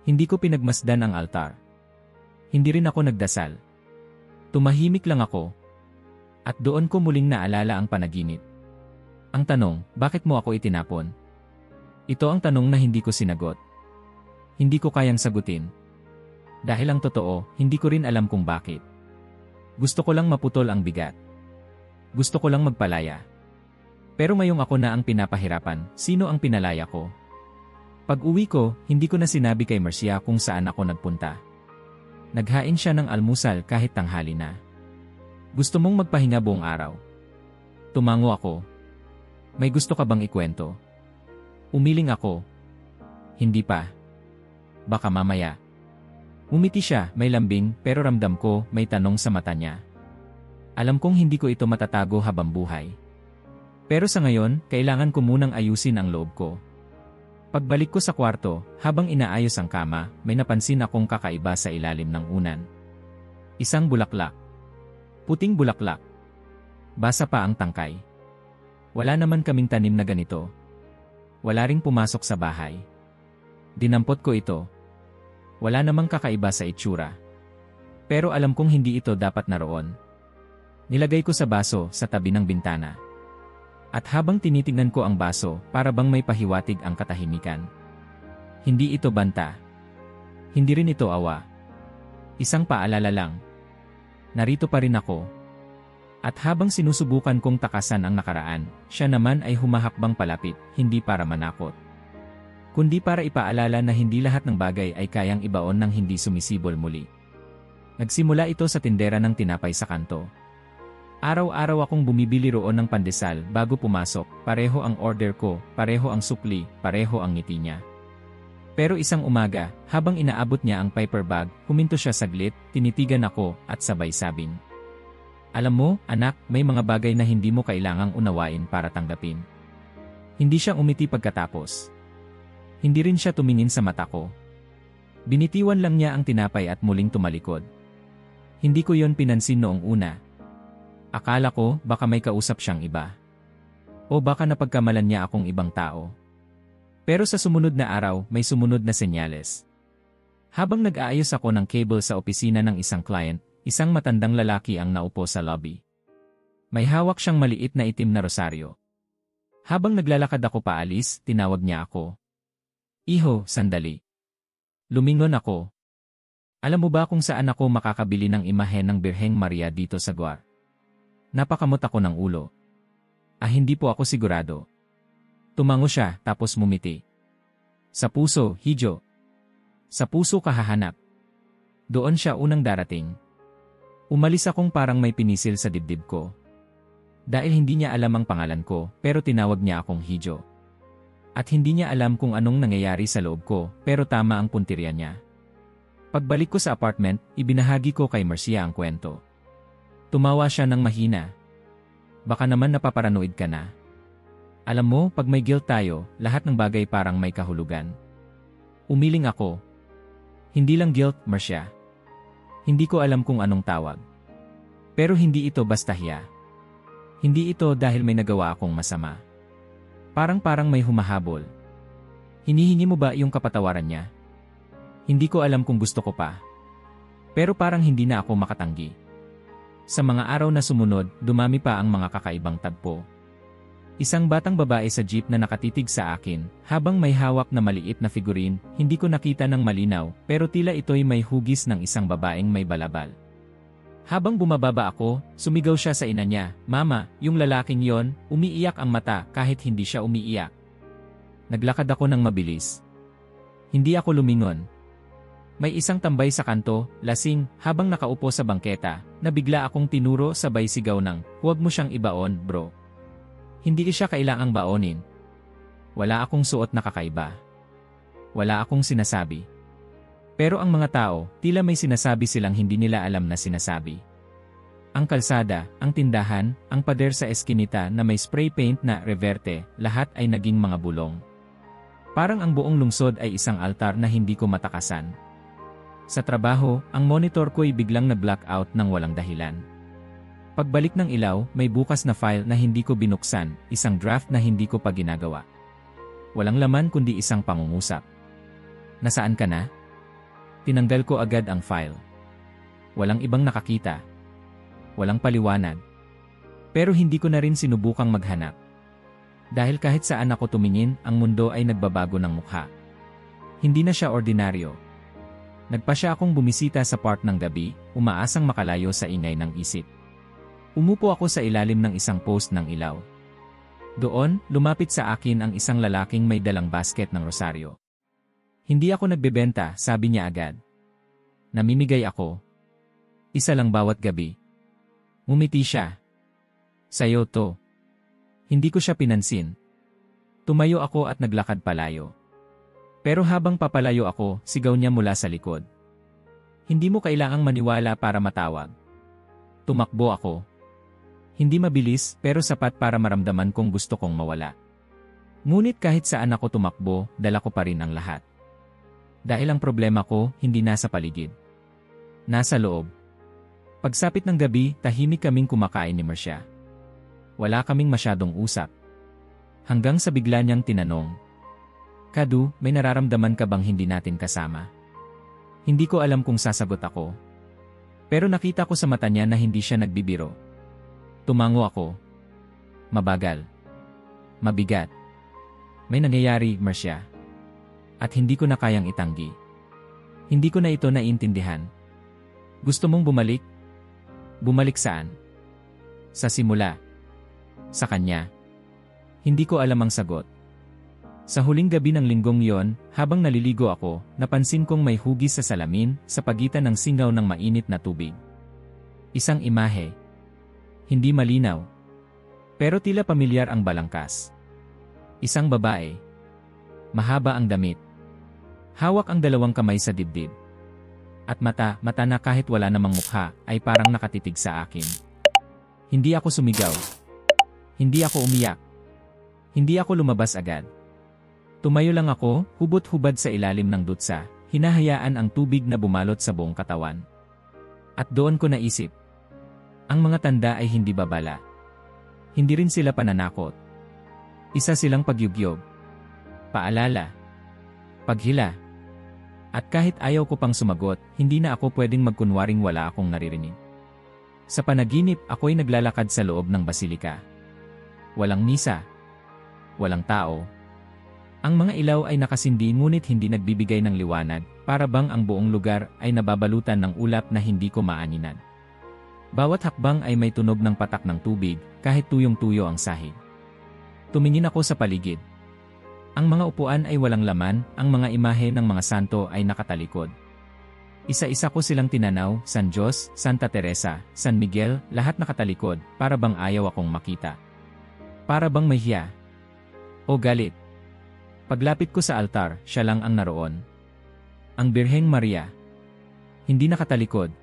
Hindi ko pinagmasdan ang altar. Hindi rin ako nagdasal. Tumahimik lang ako. At doon ko muling naalala ang panaginip. Ang tanong, bakit mo ako itinapon? Ito ang tanong na hindi ko sinagot. Hindi ko kayang sagutin. Dahil ang totoo, hindi ko rin alam kung bakit. Gusto ko lang maputol ang bigat. Gusto ko lang magpalaya. Pero ngayong ako na ang pinapahirapan, sino ang pinalaya ko? Pag-uwi ko, hindi ko na sinabi kay Marcia kung saan ako nagpunta. Naghain siya ng almusal kahit tanghali na. Gusto mong magpahinga buong araw? Tumango ako. May gusto ka bang ikwento? Umiling ako. Hindi pa. Baka mamaya. Umiti siya, may lambing, pero ramdam ko, may tanong sa mata niya. Alam kong hindi ko ito matatago habang buhay. Pero sa ngayon, kailangan ko munang ayusin ang loob ko. Pagbalik ko sa kwarto, habang inaayos ang kama, may napansin akong kakaiba sa ilalim ng unan. Isang bulaklak. Puting bulaklak. Basa pa ang tangkay. Wala naman kaming tanim na ganito. Wala ring pumasok sa bahay. Dinampot ko ito. Wala namang kakaiba sa itsura. Pero alam kong hindi ito dapat naroon. Nilagay ko sa baso sa tabi ng bintana. At habang tinitignan ko ang baso, para bang may pahiwatig ang katahimikan. Hindi ito banta. Hindi rin ito awa. Isang paalala lang. Narito pa rin ako. At habang sinusubukan kong takasan ang nakaraan, siya naman ay humahakbang palapit, hindi para manakot. Kundi para ipaalala na hindi lahat ng bagay ay kayang ibaon ng hindi sumisibol muli. Nagsimula ito sa tindera ng tinapay sa kanto. Araw-araw akong bumibili roon ng pandesal bago pumasok, pareho ang order ko, pareho ang supli, pareho ang ngiti niya. Pero isang umaga, habang inaabot niya ang paper bag, huminto siya saglit, tinitigan ako, at sabay sabing, "Alam mo, anak, may mga bagay na hindi mo kailangang unawain para tanggapin." Hindi siya umiti pagkatapos. Hindi rin siya tumingin sa mata ko. Binitiwan lang niya ang tinapay at muling tumalikod. Hindi ko yon pinansin noong una. Akala ko baka may kausap siyang iba. O baka napagkamalan niya akong ibang tao. Pero sa sumunod na araw, may sumunod na senyales. Habang nag-aayos ako ng cable sa opisina ng isang client, isang matandang lalaki ang naupo sa lobby. May hawak siyang maliit na itim na rosaryo. Habang naglalakad ako paalis, tinawag niya ako. "Iho, sandali." Lumingon ako. Alam mo ba kung saan ako makakabili ng imahe ng Birheng Maria dito sa Guar? Napakamot ako ng ulo. Hindi po ako sigurado. Tumango siya, tapos mumiti. Sa puso, Hijo. Sa puso ka hahanap. Doon siya unang darating. Umalis akong parang may pinisil sa dibdib ko. Dahil hindi niya alam ang pangalan ko, pero tinawag niya akong Hijo. At hindi niya alam kung anong nangyayari sa loob ko, pero tama ang puntirya niya. Pagbalik ko sa apartment, ibinahagi ko kay Marcia ang kwento. Tumawa siya ng mahina. "Baka naman napaparanoid ka na. Alam mo, pag may guilt tayo, lahat ng bagay parang may kahulugan. Umiling ako. Hindi lang guilt, Marcia. Hindi ko alam kung anong tawag. Pero hindi ito basta hiya. Hindi ito dahil may nagawa akong masama. Parang may humahabol. Hinihingi mo ba yung kapatawaran niya? Hindi ko alam kung gusto ko pa. Pero parang hindi na ako makatanggi. Sa mga araw na sumunod, dumami pa ang mga kakaibang tagpo. Isang batang babae sa jeep na nakatitig sa akin, habang may hawak na maliit na figurine, hindi ko nakita ng malinaw, pero tila ito'y may hugis ng isang babaeng may balabal. Habang bumababa ako, sumigaw siya sa ina niya, "Mama, yung lalaking yon, umiiyak ang mata kahit hindi siya umiiyak." Naglakad ako ng mabilis. Hindi ako lumingon. May isang tambay sa kanto, lasing, habang nakaupo sa bangketa, na bigla akong tinuro sabay sigaw ng, "Huwag mo siyang ibaon, bro." Hindi siya kailangang baonin. Wala akong suot na kakaiba. Wala akong sinasabi. Pero ang mga tao, tila may sinasabi silang hindi nila alam na sinasabi. Ang kalsada, ang tindahan, ang pader sa eskinita na may spray paint na reverte, lahat ay naging mga bulong. Parang ang buong lungsod ay isang altar na hindi ko matakasan. Sa trabaho, ang monitor ko'y biglang nag-blackout ng walang dahilan. Pagbalik ng ilaw, may bukas na file na hindi ko binuksan, isang draft na hindi ko pa ginagawa. Walang laman kundi isang pangungusap. "Nasaan ka na?" Tinanggal ko agad ang file. Walang ibang nakakita. Walang paliwanag. Pero hindi ko na rin sinubukang maghanap. Dahil kahit saan ako tumingin, ang mundo ay nagbabago ng mukha. Hindi na siya ordinaryo. Nagpa siya akong bumisita sa park ng gabi, umaasang makalayo sa ingay ng isip. Umupo ako sa ilalim ng isang post ng ilaw. Doon, lumapit sa akin ang isang lalaking may dalang basket ng rosaryo. "Hindi ako nagbebenta," sabi niya agad. Namimigay ako. "Isa lang bawat gabi." Ngumiti siya. "Sa'yo to." Hindi ko siya pinansin. Tumayo ako at naglakad palayo. Pero habang papalayo ako, sigaw niya mula sa likod, "Hindi mo kailangang maniwala para matawag." Tumakbo ako. Hindi mabilis, pero sapat para maramdaman kong gusto kong mawala. Ngunit kahit saan ako tumakbo, dala ko pa rin ang lahat. Dahil ang problema ko, hindi nasa paligid. Nasa loob. Pagsapit ng gabi, tahimik kaming kumakain ni Marcia. Wala kaming masyadong usap. Hanggang sa bigla niyang tinanong, "Kadu, may nararamdaman ka bang hindi natin kasama?" Hindi ko alam kung sasagot ako. Pero nakita ko sa mata niya na hindi siya nagbibiro. Tumango ako. Mabagal. Mabigat. May nangyayari, Marcia. At hindi ko na kayang itanggi. Hindi ko na ito naiintindihan. "Gusto mong bumalik?" "Bumalik saan?" "Sa simula." "Sa kanya?" Hindi ko alam ang sagot. Sa huling gabi ng linggong yon, habang naliligo ako, napansin kong may hugis sa salamin, sa pagitan ng singaw ng mainit na tubig. Isang imahe. Hindi malinaw. Pero tila pamilyar ang balangkas. Isang babae. Mahaba ang damit. Hawak ang dalawang kamay sa dibdib. At mata na kahit wala namang mukha, ay parang nakatitig sa akin. Hindi ako sumigaw. Hindi ako umiyak. Hindi ako lumabas agad. Tumayo lang ako, hubot-hubad sa ilalim ng dutsa, hinahayaan ang tubig na bumalot sa buong katawan. At doon ko naisip, ang mga tanda ay hindi babala. Hindi rin sila pananakot. Isa silang pagyugyog. Paalala. Paghila. At kahit ayaw ko pang sumagot, hindi na ako pwedeng magkunwaring wala akong naririnig. Sa panaginip, ako'y naglalakad sa loob ng basilika. Walang misa. Walang tao. Ang mga ilaw ay nakasindi ngunit hindi nagbibigay ng liwanag, para bang ang buong lugar ay nababalutan ng ulap na hindi ko maaninan. Bawat hakbang ay may tunog ng patak ng tubig, kahit tuyong-tuyo ang sahig. Tumingin ako sa paligid. Ang mga upuan ay walang laman, ang mga imahe ng mga santo ay nakatalikod. Isa-isa ko silang tinanaw, San Jose, Santa Teresa, San Miguel, lahat nakatalikod, para bang ayaw akong makita. Para bang may hiya. O galit. Paglapit ko sa altar, siya lang ang naroon. Ang Birheng Maria. Hindi nakatalikod.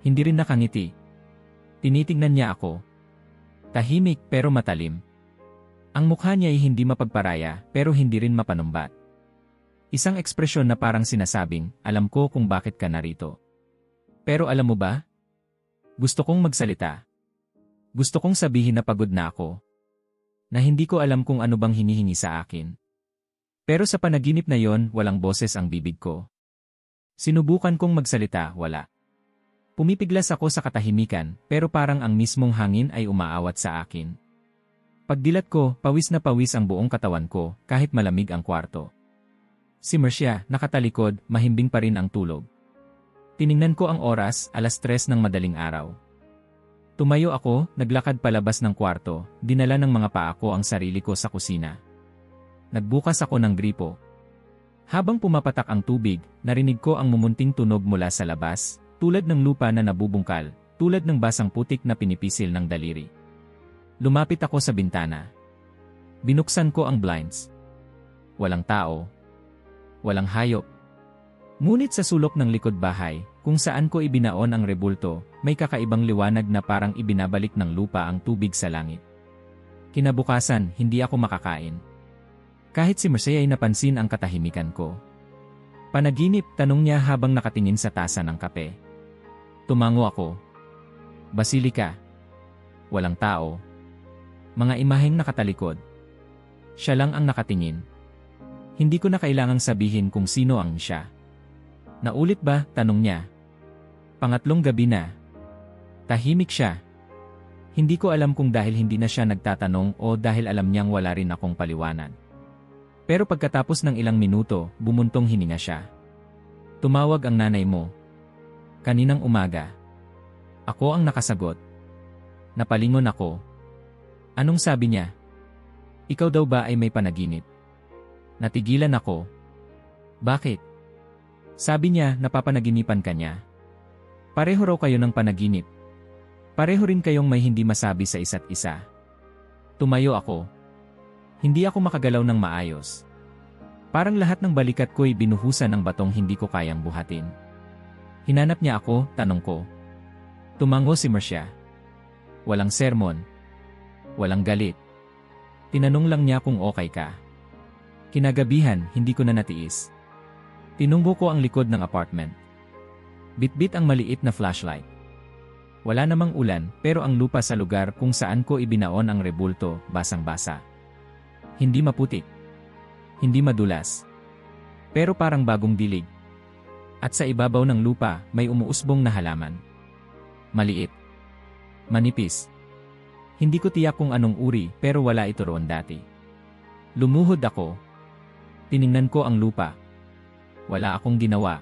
Hindi rin nakangiti. Tinitingnan niya ako. Tahimik pero matalim. Ang mukha niya ay hindi mapagparaya pero hindi rin mapanumbat. Isang ekspresyon na parang sinasabing, alam ko kung bakit ka narito. Pero alam mo ba? Gusto kong magsalita. Gusto kong sabihin na pagod na ako. Na hindi ko alam kung ano bang hinihingi sa akin. Pero sa panaginip na yon, walang boses ang bibig ko. Sinubukan kong magsalita, wala. Pumipiglas ako sa katahimikan, pero parang ang mismong hangin ay umaawat sa akin. Pagdilat ko, pawis na pawis ang buong katawan ko, kahit malamig ang kwarto. Si Marcia, nakatalikod, mahimbing pa rin ang tulog. Tiningnan ko ang oras, 3:00 ng madaling araw. Tumayo ako, naglakad palabas ng kwarto, dinala ng mga paa ko ang sarili ko sa kusina. Nagbukas ako ng gripo. Habang pumapatak ang tubig, narinig ko ang mumunting tunog mula sa labas, tulad ng lupa na nabubungkal, tulad ng basang putik na pinipisil ng daliri. Lumapit ako sa bintana. Binuksan ko ang blinds. Walang tao. Walang hayop. Ngunit sa sulok ng likod bahay, kung saan ko ibinaon ang rebulto, may kakaibang liwanag na parang ibinabalik ng lupa ang tubig sa langit. Kinabukasan, hindi ako makakain. Kahit si Marcia ay napansin ang katahimikan ko. Panaginip, tanong niya habang nakatingin sa tasa ng kape. Tumango ako. Basilika. Walang tao. Mga imaheng nakatalikod. Siya lang ang nakatingin. Hindi ko na kailangang sabihin kung sino ang siya. Naulit ba? Tanong niya. Pangatlong gabi na. Tahimik siya. Hindi ko alam kung dahil hindi na siya nagtatanong o dahil alam niyang wala rin akong paliwanag. Pero pagkatapos ng ilang minuto, bumuntong hininga siya. Tumawag ang nanay mo. Kaninang umaga. Ako ang nakasagot. Napalingon ako. Anong sabi niya? Ikaw daw ba ay may panaginip? Natigilan ako. Bakit? Sabi niya, napapanaginipan ka niya. Pareho raw kayo ng panaginip. Pareho rin kayong may hindi masabi sa isa't isa. Tumayo ako. Hindi ako makagalaw ng maayos. Parang lahat ng balikat ko'y binuhusan ng batong hindi ko kayang buhatin. Hinanap niya ako, tanong ko. Tumango si Marcia. Walang sermon. Walang galit. Tinanong lang niya kung okay ka. Kinagabihan, hindi ko na natiis. Tinunggo ko ang likod ng apartment. Bitbit ang maliit na flashlight. Wala namang ulan, pero ang lupa sa lugar kung saan ko ibinaon ang rebulto, basang-basa. Hindi maputik. Hindi madulas. Pero parang bagong dilig. At sa ibabaw ng lupa, may umuusbong na halaman. Maliit. Manipis. Hindi ko tiyak kung anong uri, pero wala ito roon dati. Lumuhod ako. Tiningnan ko ang lupa. Wala akong ginawa.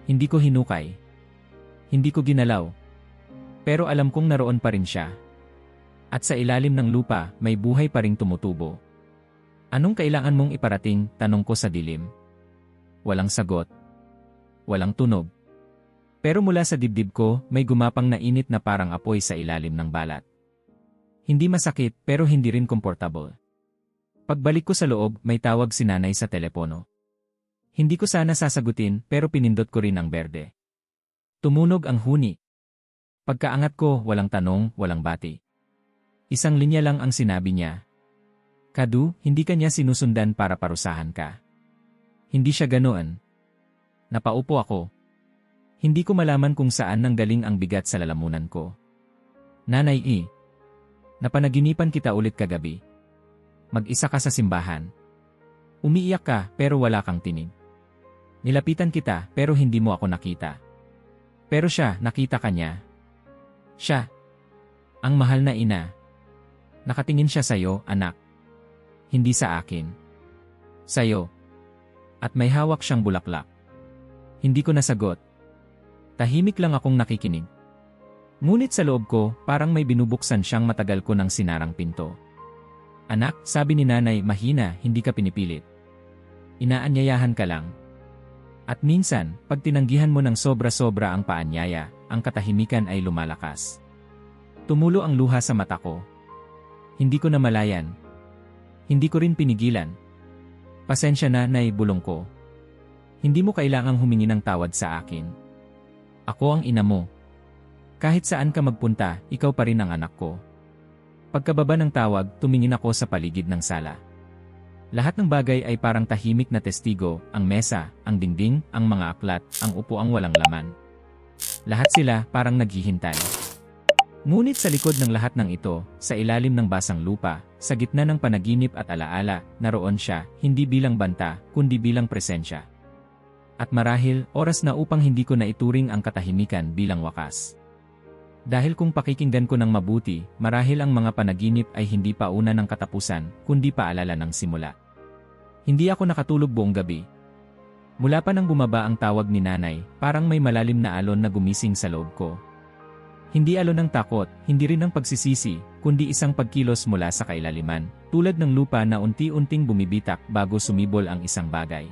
Hindi ko hinukay. Hindi ko ginalaw. Pero alam kong naroon pa rin siya. At sa ilalim ng lupa, may buhay pa ring tumutubo. Anong kailangan mong iparating? Tanong ko sa dilim. Walang sagot. Walang tunog. Pero mula sa dibdib ko, may gumapang na init na parang apoy sa ilalim ng balat. Hindi masakit, pero hindi rin komportable. Pagbalik ko sa loob, may tawag si nanay sa telepono. Hindi ko sana sasagutin, pero pinindot ko rin ang berde. Tumunog ang huni. Pagkaangat ko, walang tanong, walang bati. Isang linya lang ang sinabi niya. Kadu, hindi ka niya sinusundan para parusahan ka. Hindi siya ganoon. Napaupo ako. Hindi ko malaman kung saan nanggaling ang bigat sa lalamunan ko. Nanay napanaginipan kita ulit kagabi. Mag-isa ka sa simbahan. Umiiyak ka, pero wala kang tinig. Nilapitan kita, pero hindi mo ako nakita. Pero siya, nakita ka niya. Siya. Ang mahal na ina. Nakatingin siya sa'yo, anak. Hindi sa akin. Sa'yo. At may hawak siyang bulaklak. Hindi ko nasagot. Tahimik lang akong nakikinig. Ngunit sa loob ko, parang may binubuksan siyang matagal ko ng sinarang pinto. Anak, sabi ni nanay, mahina, hindi ka pinipilit. Inaanyayahan ka lang. At minsan, pag tinanggihan mo ng sobra-sobra ang paanyaya, ang katahimikan ay lumalakas. Tumulo ang luha sa mata ko. Hindi ko namalayan. Hindi ko rin pinigilan. Pasensya na, nay, bulong ko. Hindi mo kailangang humingi ng tawad sa akin. Ako ang ina mo. Kahit saan ka magpunta, ikaw pa rin ang anak ko. Pagkababa ng tawag, tumingin ako sa paligid ng sala. Lahat ng bagay ay parang tahimik na testigo, ang mesa, ang dingding, ang mga aklat, ang upuang walang laman. Lahat sila parang naghihintay. Ngunit sa likod ng lahat ng ito, sa ilalim ng basang lupa, sa gitna ng panaginip at alaala, naroon siya, hindi bilang banta, kundi bilang presensya. At marahil, oras na upang hindi ko na ituring ang katahimikan bilang wakas. Dahil kung pakikinggan ko ng mabuti, marahil ang mga panaginip ay hindi pa una ng katapusan, kundi paalala ng simula. Hindi ako nakatulog buong gabi. Mula pa nang bumaba ang tawag ni nanay, parang may malalim na alon na gumising sa loob ko. Hindi alon ng takot, hindi rin ng pagsisisi, kundi isang pagkilos mula sa kailaliman, tulad ng lupa na unti-unting bumibitak bago sumibol ang isang bagay.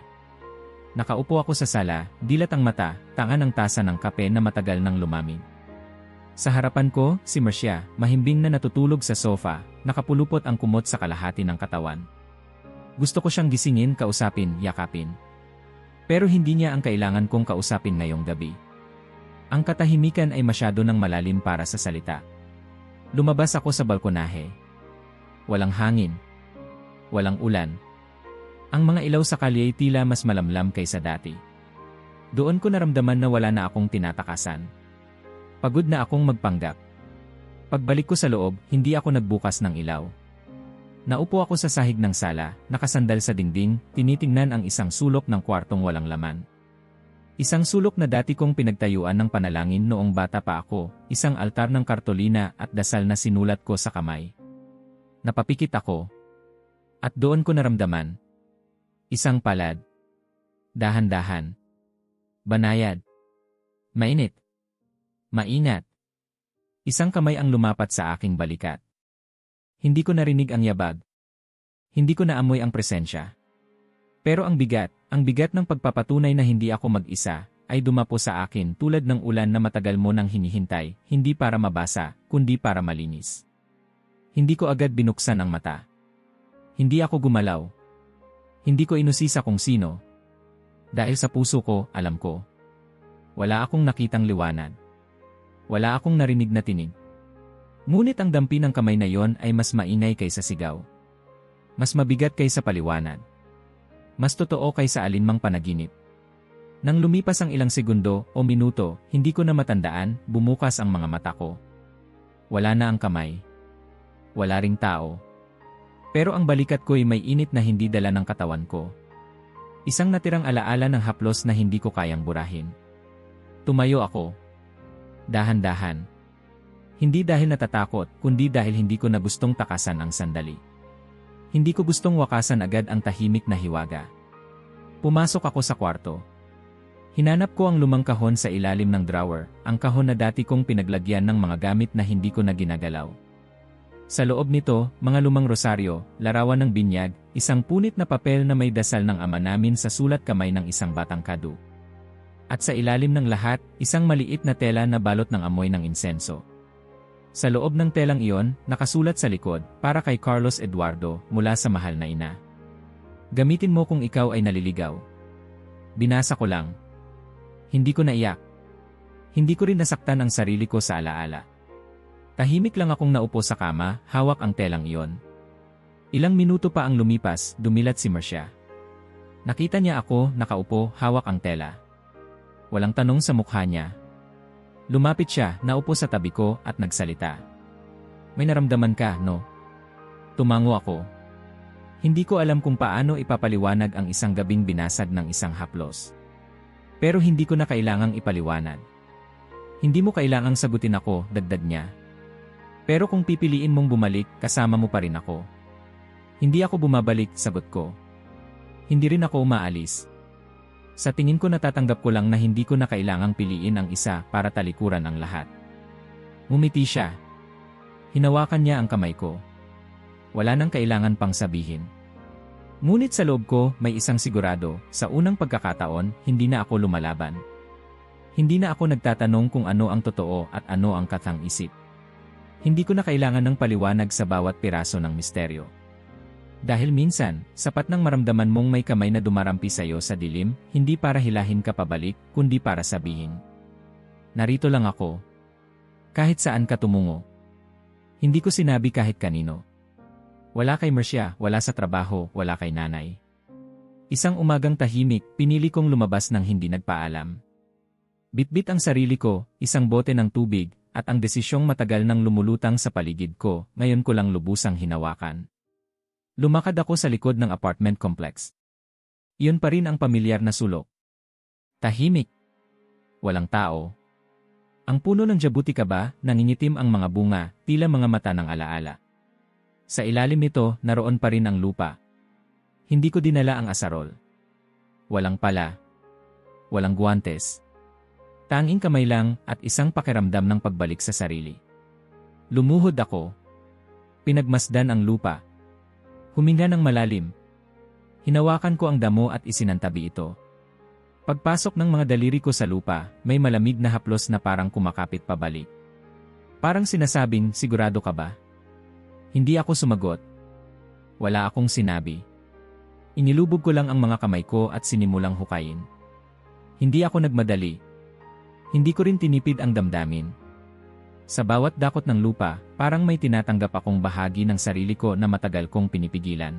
Nakaupo ako sa sala, dilat ang mata, tanga ng tasa ng kape na matagal nang lumamig. Sa harapan ko, si Marcia, mahimbing na natutulog sa sofa, nakapulupot ang kumot sa kalahati ng katawan. Gusto ko siyang gisingin, kausapin, yakapin. Pero hindi niya ang kailangan kong kausapin ngayong gabi. Ang katahimikan ay masyado nang malalim para sa salita. Lumabas ako sa balkonahe. Walang hangin. Walang ulan. Ang mga ilaw sa kalye tila mas malamlam kaysa dati. Doon ko naramdaman na wala na akong tinatakasan. Pagod na akong magpanggap. Pagbalik ko sa loob, hindi ako nagbukas ng ilaw. Naupo ako sa sahig ng sala, nakasandal sa dingding, tinitingnan ang isang sulok ng kwartong walang laman. Isang sulok na dati kong pinagtayuan ng panalangin noong bata pa ako, isang altar ng kartolina at dasal na sinulat ko sa kamay. Napapikit ako. At doon ko naramdaman. Isang palad. Dahan-dahan. Banayad. Mainit. Maingat. Isang kamay ang lumapat sa aking balikat. Hindi ko narinig ang yabag. Hindi ko naamoy ang presensya. Pero ang bigat ng pagpapatunay na hindi ako mag-isa, ay dumapo sa akin tulad ng ulan na matagal mo nang hinihintay, hindi para mabasa, kundi para malinis. Hindi ko agad binuksan ang mata. Hindi ako gumalaw. Hindi ko inusisa kung sino. Dahil sa puso ko, alam ko. Wala akong nakitang liwanag. Wala akong narinig na tinig. Ngunit ang dampi ng kamay na yon ay mas maingay kaysa sigaw. Mas mabigat kaysa paliwanag. Mas totoo kaysa alinmang panaginip. Nang lumipas ang ilang segundo o minuto, hindi ko na matandaan, bumukas ang mga mata ko. Wala na ang kamay. Wala ring tao. Pero ang balikat ko'y may init na hindi dala ng katawan ko. Isang natirang alaala ng haplos na hindi ko kayang burahin. Tumayo ako. Dahan-dahan. Hindi dahil natatakot, kundi dahil hindi ko na gustong takasan ang sandali. Hindi ko gustong wakasan agad ang tahimik na hiwaga. Pumasok ako sa kwarto. Hinanap ko ang lumang kahon sa ilalim ng drawer, ang kahon na dati kong pinaglagyan ng mga gamit na hindi ko na ginagalaw. Sa loob nito, mga lumang rosaryo, larawan ng binyag, isang punit na papel na may dasal ng ama namin sa sulat kamay ng isang batang kadu. At sa ilalim ng lahat, isang maliit na tela na balot ng amoy ng insenso. Sa loob ng telang iyon, nakasulat sa likod, para kay Carlos Eduardo, mula sa mahal na ina. Gamitin mo kung ikaw ay naliligaw. Binasa ko lang. Hindi ko naiyak. Hindi ko rin nasaktan ang sarili ko sa alaala. Tahimik lang akong naupo sa kama, hawak ang telang iyon. Ilang minuto pa ang lumipas, dumilat si Marcia. Nakita niya ako, nakaupo, hawak ang tela. Walang tanong sa mukha niya. Lumapit siya, naupo sa tabi ko, at nagsalita. May naramdaman ka, no? Tumango ako. Hindi ko alam kung paano ipapaliwanag ang isang gabing binasag ng isang haplos. Pero hindi ko na kailangang ipaliwanag. Hindi mo kailangang sagutin ako, dagdag niya. Pero kung pipiliin mong bumalik, kasama mo pa rin ako. Hindi ako bumabalik, sagot ko. Hindi rin ako umaalis. Sa tingin ko natatanggap ko lang na hindi ko na kailangang piliin ang isa para talikuran ang lahat. Ngumiti siya. Hinawakan niya ang kamay ko. Wala nang kailangan pang sabihin. Ngunit sa loob ko, may isang sigurado, sa unang pagkakataon, hindi na ako lumalaban. Hindi na ako nagtatanong kung ano ang totoo at ano ang katang isip. Hindi ko na kailangan ng paliwanag sa bawat piraso ng misteryo. Dahil minsan, sapat nang maramdaman mong may kamay na dumarampi sa'yo sa dilim, hindi para hilahin ka pabalik, kundi para sabihin. Narito lang ako. Kahit saan ka tumungo. Hindi ko sinabi kahit kanino. Wala kay Marcia, wala sa trabaho, wala kay nanay. Isang umagang tahimik, pinili kong lumabas ng hindi nagpaalam. Bitbit ang sarili ko, isang bote ng tubig, at ang desisyong matagal nang lumulutang sa paligid ko, ngayon ko lang lubusang hinawakan. Lumakad ako sa likod ng apartment complex. Iyon pa rin ang pamilyar na sulok. Tahimik. Walang tao. Ang puno ng jabutica ba, nangingitim ang mga bunga, tila mga mata ng alaala. Sa ilalim nito, naroon pa rin ang lupa. Hindi ko dinala ang asarol. Walang pala. Walang guwantes. Tanging kamay lang at isang pakiramdam ng pagbalik sa sarili. Lumuhod ako. Pinagmasdan ang lupa. Huminga ng malalim. Hinawakan ko ang damo at isinantabi ito. Pagpasok ng mga daliri ko sa lupa, may malamig na haplos na parang kumakapit pabalik. Parang sinasabing, sigurado ka ba? Hindi ako sumagot. Wala akong sinabi. Inilubog ko lang ang mga kamay ko at sinimulang hukayin. Hindi ako nagmadali. Hindi ko rin tinipid ang damdamin. Sa bawat dakot ng lupa, parang may tinatanggap akong bahagi ng sarili ko na matagal kong pinipigilan.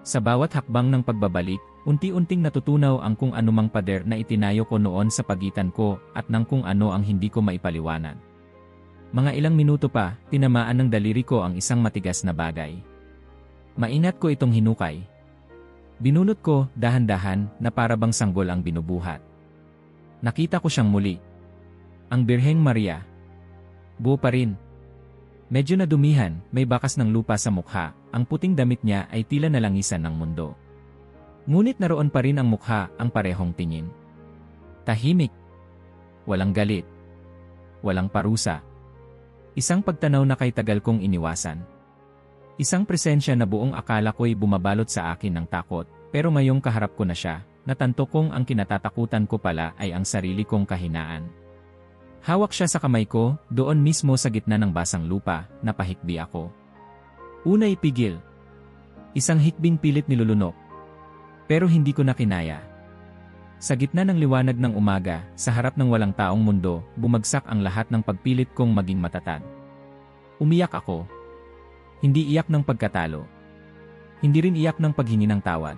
Sa bawat hakbang ng pagbabalik, unti-unting natutunaw ang kung anumang pader na itinayo ko noon sa pagitan ko at ng kung ano ang hindi ko maipaliwanag. Mga ilang minuto pa, tinamaan ng daliri ko ang isang matigas na bagay. Maingat ko itong hinukay. Binunot ko, dahan-dahan, na parabang sanggol ang binubuhat. Nakita ko siyang muli. Ang Birheng Maria. Buo pa rin. Medyo nadumihan, may bakas ng lupa sa mukha, ang puting damit niya ay tila nalangisan ng mundo. Ngunit naroon pa rin ang mukha, ang parehong tingin. Tahimik. Walang galit. Walang parusa. Isang pagtanaw na kay tagal kong iniwasan. Isang presensya na buong akala ko'y bumabalot sa akin ng takot, pero ngayong kaharap ko na siya, natanto kong ang kinatatakutan ko pala ay ang sarili kong kahinaan. Hawak siya sa kamay ko, doon mismo sa gitna ng basang lupa, napahikbi ako. Unay pigil. Isang hikbing pilit nilulunok. Pero hindi ko na kinaya. Sa gitna ng liwanag ng umaga, sa harap ng walang taong mundo, bumagsak ang lahat ng pagpilit kong maging matatag. Umiyak ako. Hindi iyak ng pagkatalo. Hindi rin iyak ng paghingi ng tawad.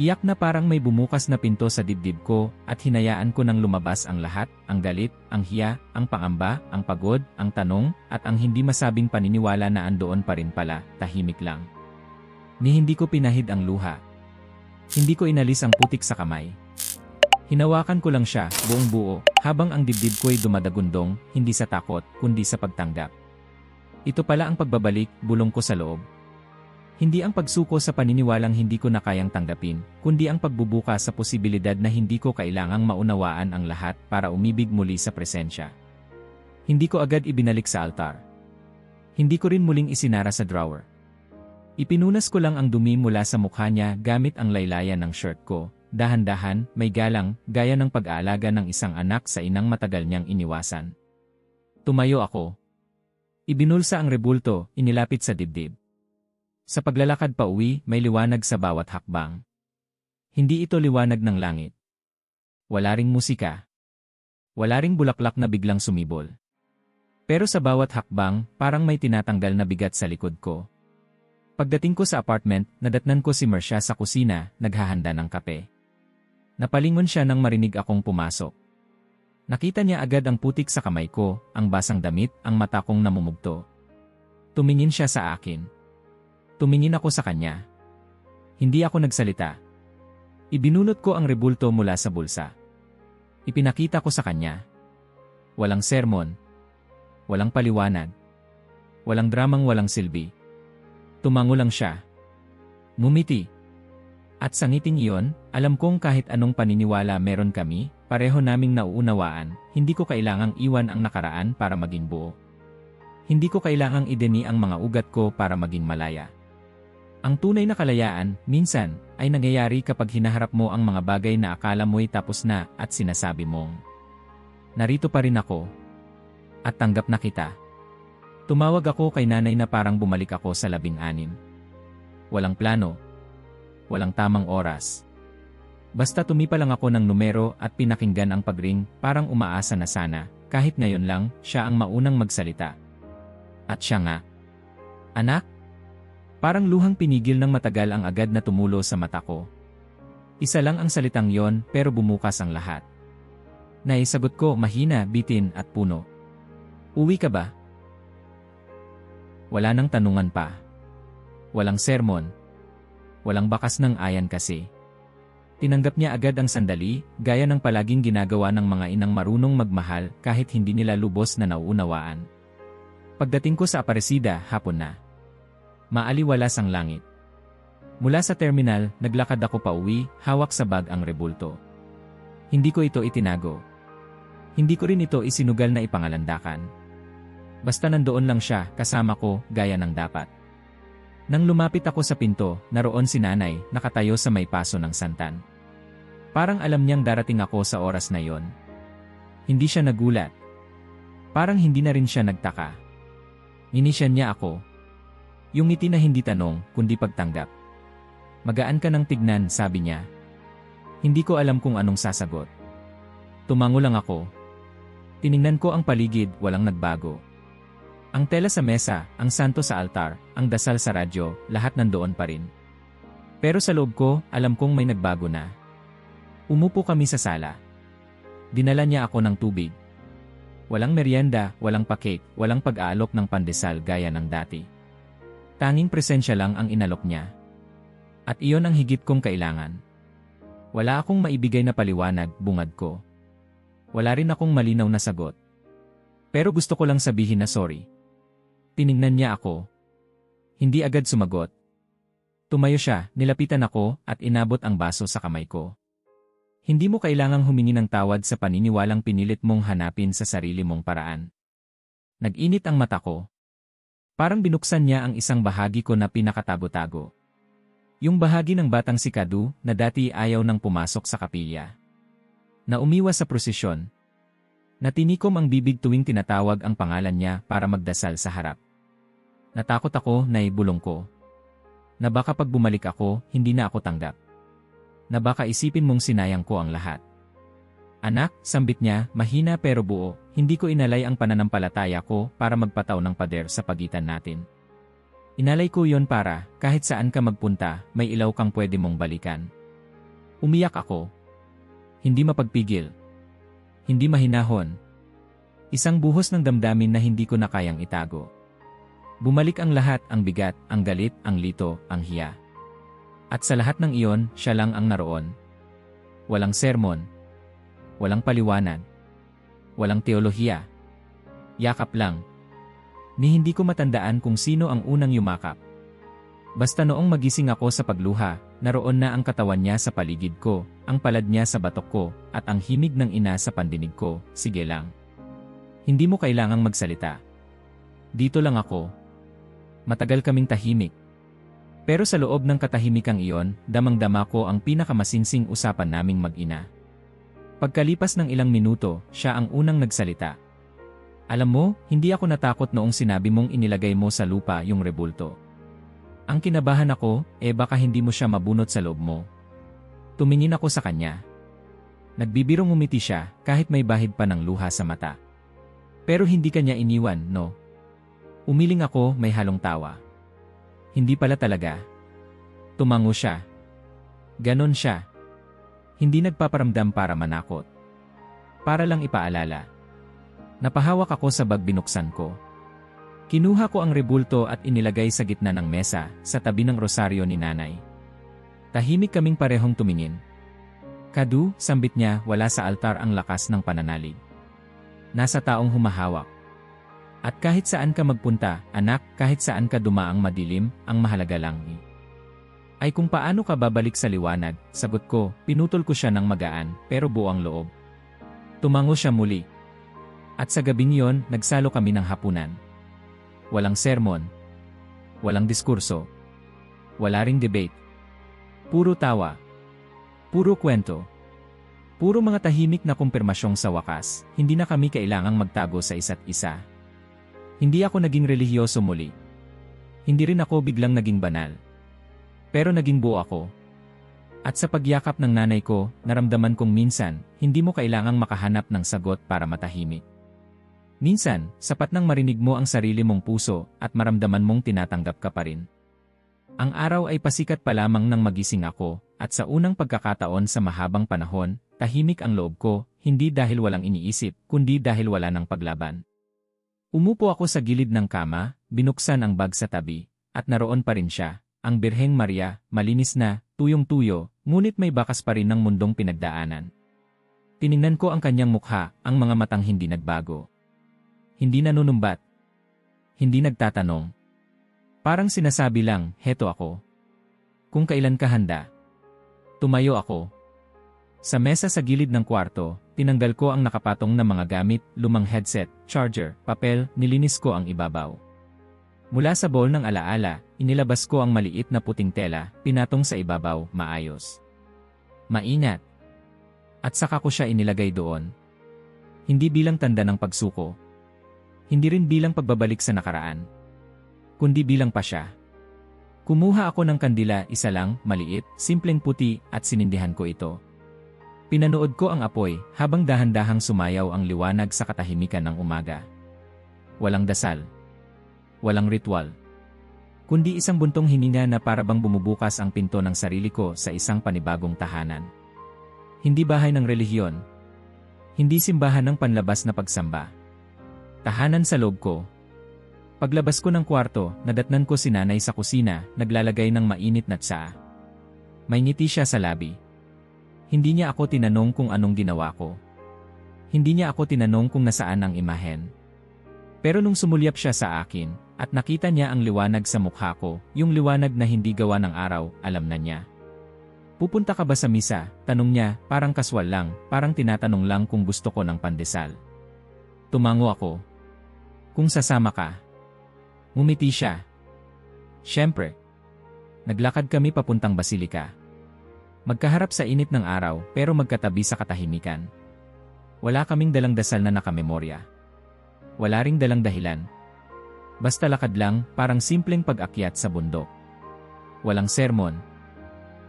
Iyak na parang may bumukas na pinto sa dibdib ko at hinayaan ko nang lumabas ang lahat, ang galit, ang hiya, ang pangamba, ang pagod, ang tanong, at ang hindi masabing paniniwala na andoon pa rin pala, tahimik lang. Ni hindi ko pinahid ang luha. Hindi ko inalis ang putik sa kamay. Hinawakan ko lang siya, buong buo, habang ang dibdib ko'y dumadagundong, hindi sa takot, kundi sa pagtanggap. Ito pala ang pagbabalik, bulong ko sa loob. Hindi ang pagsuko sa paniniwalang hindi ko na kayang tanggapin, kundi ang pagbubuka sa posibilidad na hindi ko kailangang maunawaan ang lahat para umibig muli sa presensya. Hindi ko agad ibinalik sa altar. Hindi ko rin muling isinara sa drawer. Ipinunas ko lang ang dumi mula sa mukha niya gamit ang laylayan ng shirt ko, dahan-dahan, may galang, gaya ng pag-aalaga ng isang anak sa inang matagal niyang iniwasan. Tumayo ako. Ibinulsa ang rebulto, inilapit sa dibdib. Sa paglalakad pa uwi, may liwanag sa bawat hakbang. Hindi ito liwanag ng langit. Wala ring musika. Wala ring bulaklak na biglang sumibol. Pero sa bawat hakbang, parang may tinatanggal na bigat sa likod ko. Pagdating ko sa apartment, nadatnan ko si Marcia sa kusina, naghahanda ng kape. Napalingon siya nang marinig akong pumasok. Nakita niya agad ang putik sa kamay ko, ang basang damit, ang mata kong namumugto. Tumingin siya sa akin. Tumingin ako sa kanya. Hindi ako nagsalita. Ibinunot ko ang rebulto mula sa bulsa. Ipinakita ko sa kanya. Walang sermon. Walang paliwanag. Walang dramang walang silbi. Tumango lang siya. Ngumiti. At sa ngiting iyon, alam kong kahit anong paniniwala meron kami, pareho naming nauunawaan, hindi ko kailangang iwan ang nakaraan para maging buo. Hindi ko kailangang ideni ang mga ugat ko para maging malaya. Ang tunay na kalayaan, minsan, ay nangyayari kapag hinaharap mo ang mga bagay na akala mo'y tapos na at sinasabi mong, narito pa rin ako. At tanggap na kita. Tumawag ako kay nanay na parang bumalik ako sa 16. Walang plano. Walang tamang oras. Basta tumipa lang ako ng numero at pinakinggan ang pagring, parang umaasa na sana, kahit ngayon lang, siya ang maunang magsalita. At siya nga. Anak? Parang luhang pinigil ng matagal ang agad na tumulo sa mata ko. Isa lang ang salitang yon pero bumukas ang lahat. Naisagot ko mahina, bitin at puno. Uwi ka ba? Wala nang tanungan pa. Walang sermon. Walang bakas ng ayan kasi. Tinanggap niya agad ang sandali, gaya ng palaging ginagawa ng mga inang marunong magmahal kahit hindi nila lubos na nauunawaan. Pagdating ko sa Aparecida, hapon na. Maaliwalas ang langit. Mula sa terminal, naglakad ako pa uwi, hawak sa bag ang rebulto. Hindi ko ito itinago. Hindi ko rin ito isinugal na ipangalandakan. Basta nandoon lang siya, kasama ko, gaya ng dapat. Nang lumapit ako sa pinto, naroon si nanay, nakatayo sa may paso ng santan. Parang alam niyang darating ako sa oras na yon. Hindi siya nagulat. Parang hindi na rin siya nagtaka. Inisyan niya ako. Yung ngiti na hindi tanong, kundi pagtanggap. Magaan ka ng tignan, sabi niya. Hindi ko alam kung anong sasagot. Tumango lang ako. Tiningnan ko ang paligid, walang nagbago. Ang tela sa mesa, ang santo sa altar, ang dasal sa radyo, lahat nandoon pa rin. Pero sa loob ko, alam kong may nagbago na. Umupo kami sa sala. Dinala niya ako ng tubig. Walang merienda, walang pa-cake, walang pag-aalok ng pandesal gaya ng dati. Tanging presensya lang ang inalok niya. At iyon ang higit kong kailangan. Wala akong maibigay na paliwanag, bungad ko. Wala rin akong malinaw na sagot. Pero gusto ko lang sabihin na sorry. Tiningnan niya ako. Hindi agad sumagot. Tumayo siya, nilapitan ako, at inabot ang baso sa kamay ko. Hindi mo kailangang humingi ng tawad sa paniniwalang pinilit mong hanapin sa sarili mong paraan. Nag-init ang mata ko. Parang binuksan niya ang isang bahagi ko na pinakatago-tago. Yung bahagi ng batang si Kadu na dati ayaw nang pumasok sa kapilya. Na umiwas sa prosesyon. Natinikom ang bibig tuwing tinatawag ang pangalan niya para magdasal sa harap. Natakot ako, naibulong ko. Na baka pag bumalik ako, hindi na ako tanggap. Na baka isipin mong sinayang ko ang lahat. Anak, sambit niya, mahina pero buo, hindi ko inalay ang pananampalataya ko para magpataw ng pader sa pagitan natin. Inalay ko yon para, kahit saan ka magpunta, may ilaw kang pwede mong balikan. Umiyak ako. Hindi mapagpigil. Hindi mahinahon. Isang buhos ng damdamin na hindi ko na kayang itago. Bumalik ang lahat, ang bigat, ang galit, ang lito, ang hiya. At sa lahat ng iyon, siya lang ang naroon. Walang sermon. Walang paliwanag. Walang teolohiya. Yakap lang. Ni hindi ko matandaan kung sino ang unang yumakap. Basta noong magising ako sa pagluha, naroon na ang katawan niya sa paligid ko, ang palad niya sa batok ko, at ang himig ng ina sa pandinig ko, sige lang. Hindi mo kailangang magsalita. Dito lang ako. Matagal kaming tahimik. Pero sa loob ng katahimikang iyon, damang-dama ko ang pinakamasinsing usapan naming mag-ina. Pagkalipas ng ilang minuto, siya ang unang nagsalita. Alam mo, hindi ako natakot noong sinabi mong inilagay mo sa lupa yung rebulto. Ang kinabahan ako, baka hindi mo siya mabunot sa loob mo. Tumingin ako sa kanya. Nagbibirong ngumiti siya, kahit may bahid pa ng luha sa mata. Pero hindi kanya iniwan, no? Umiling ako, may halong tawa. Hindi pala talaga. Tumango siya. Ganon siya. Hindi nagpaparamdam para manakot. Para lang ipaalala. Napahawak ako sa bag, binuksan ko. Kinuha ko ang rebulto at inilagay sa gitna ng mesa, sa tabi ng rosaryo ni nanay. Tahimik kaming parehong tumingin. Kadu, sambit niya, wala sa altar ang lakas ng pananalig. Nasa taong humahawak. At kahit saan ka magpunta, anak, kahit saan ka dumaang madilim, ang mahalaga lang ay kung paano ka babalik sa liwanag, sagot ko, pinutol ko siya ng magaan, pero buong loob. Tumango siya muli. At sa gabing yon, nagsalo kami ng hapunan. Walang sermon. Walang diskurso. Wala ring debate. Puro tawa. Puro kwento. Puro mga tahimik na kumpirmasyong sa wakas, hindi na kami kailangang magtago sa isa't isa. Hindi ako naging relihiyoso muli. Hindi rin ako biglang naging banal. Pero naging buo ako. At sa pagyakap ng nanay ko, naramdaman kong minsan, hindi mo kailangang makahanap ng sagot para matahimik. Minsan, sapat nang marinig mo ang sarili mong puso at maramdaman mong tinatanggap ka pa rin. Ang araw ay pasikat pa lamang nang magising ako, at sa unang pagkakataon sa mahabang panahon, tahimik ang loob ko, hindi dahil walang iniisip, kundi dahil wala ng paglaban. Umupo ako sa gilid ng kama, binuksan ang bag sa tabi, at naroon pa rin siya, ang Birheng Maria, malinis na, tuyong-tuyo, ngunit may bakas pa rin ng mundong pinagdaanan. Tiningnan ko ang kanyang mukha, ang mga matang hindi nagbago. Hindi nanunumbat. Hindi nagtatanong. Parang sinasabi lang, heto ako. Kung kailan ka handa. Tumayo ako. Sa mesa sa gilid ng kwarto, tinanggal ko ang nakapatong na mga gamit, lumang headset, charger, papel, nilinis ko ang ibabaw. Mula sa bowl ng alaala, inilabas ko ang maliit na puting tela, pinatong sa ibabaw, maayos. Maingat. At saka ko siya inilagay doon. Hindi bilang tanda ng pagsuko. Hindi rin bilang pagbabalik sa nakaraan. Kundi bilang pasya. Kumuha ako ng kandila, isa lang, maliit, simpleng puti, at sinindihan ko ito. Pinanood ko ang apoy, habang dahan-dahang sumayaw ang liwanag sa katahimikan ng umaga. Walang dasal. Walang ritual. Kundi isang buntong hininga na parabang bumubukas ang pinto ng sarili ko sa isang panibagong tahanan. Hindi bahay ng relihiyon. Hindi simbahan ng panlabas na pagsamba. Tahanan sa loob ko. Paglabas ko ng kwarto, nadatnan ko si nanay sa kusina, naglalagay ng mainit na tsaa. May ngiti siya sa labi. Hindi niya ako tinanong kung anong ginawa ko. Hindi niya ako tinanong kung nasaan ang imahen. Pero nung sumulyap siya sa akin, at nakita niya ang liwanag sa mukha ko, yung liwanag na hindi gawa ng araw, alam na niya. Pupunta ka ba sa misa? Tanong niya, parang kaswal lang, parang tinatanong lang kung gusto ko ng pandesal. Tumango ako. Kung sasama ka. Ngumiti siya. Siyempre. Naglakad kami papuntang basilika. Magkaharap sa init ng araw pero magkatabi sa katahimikan. Wala kaming dalang dasal na nakamemorya. Wala ring dalang dahilan. Basta lakad lang, parang simpleng pag-akyat sa bundok. Walang sermon.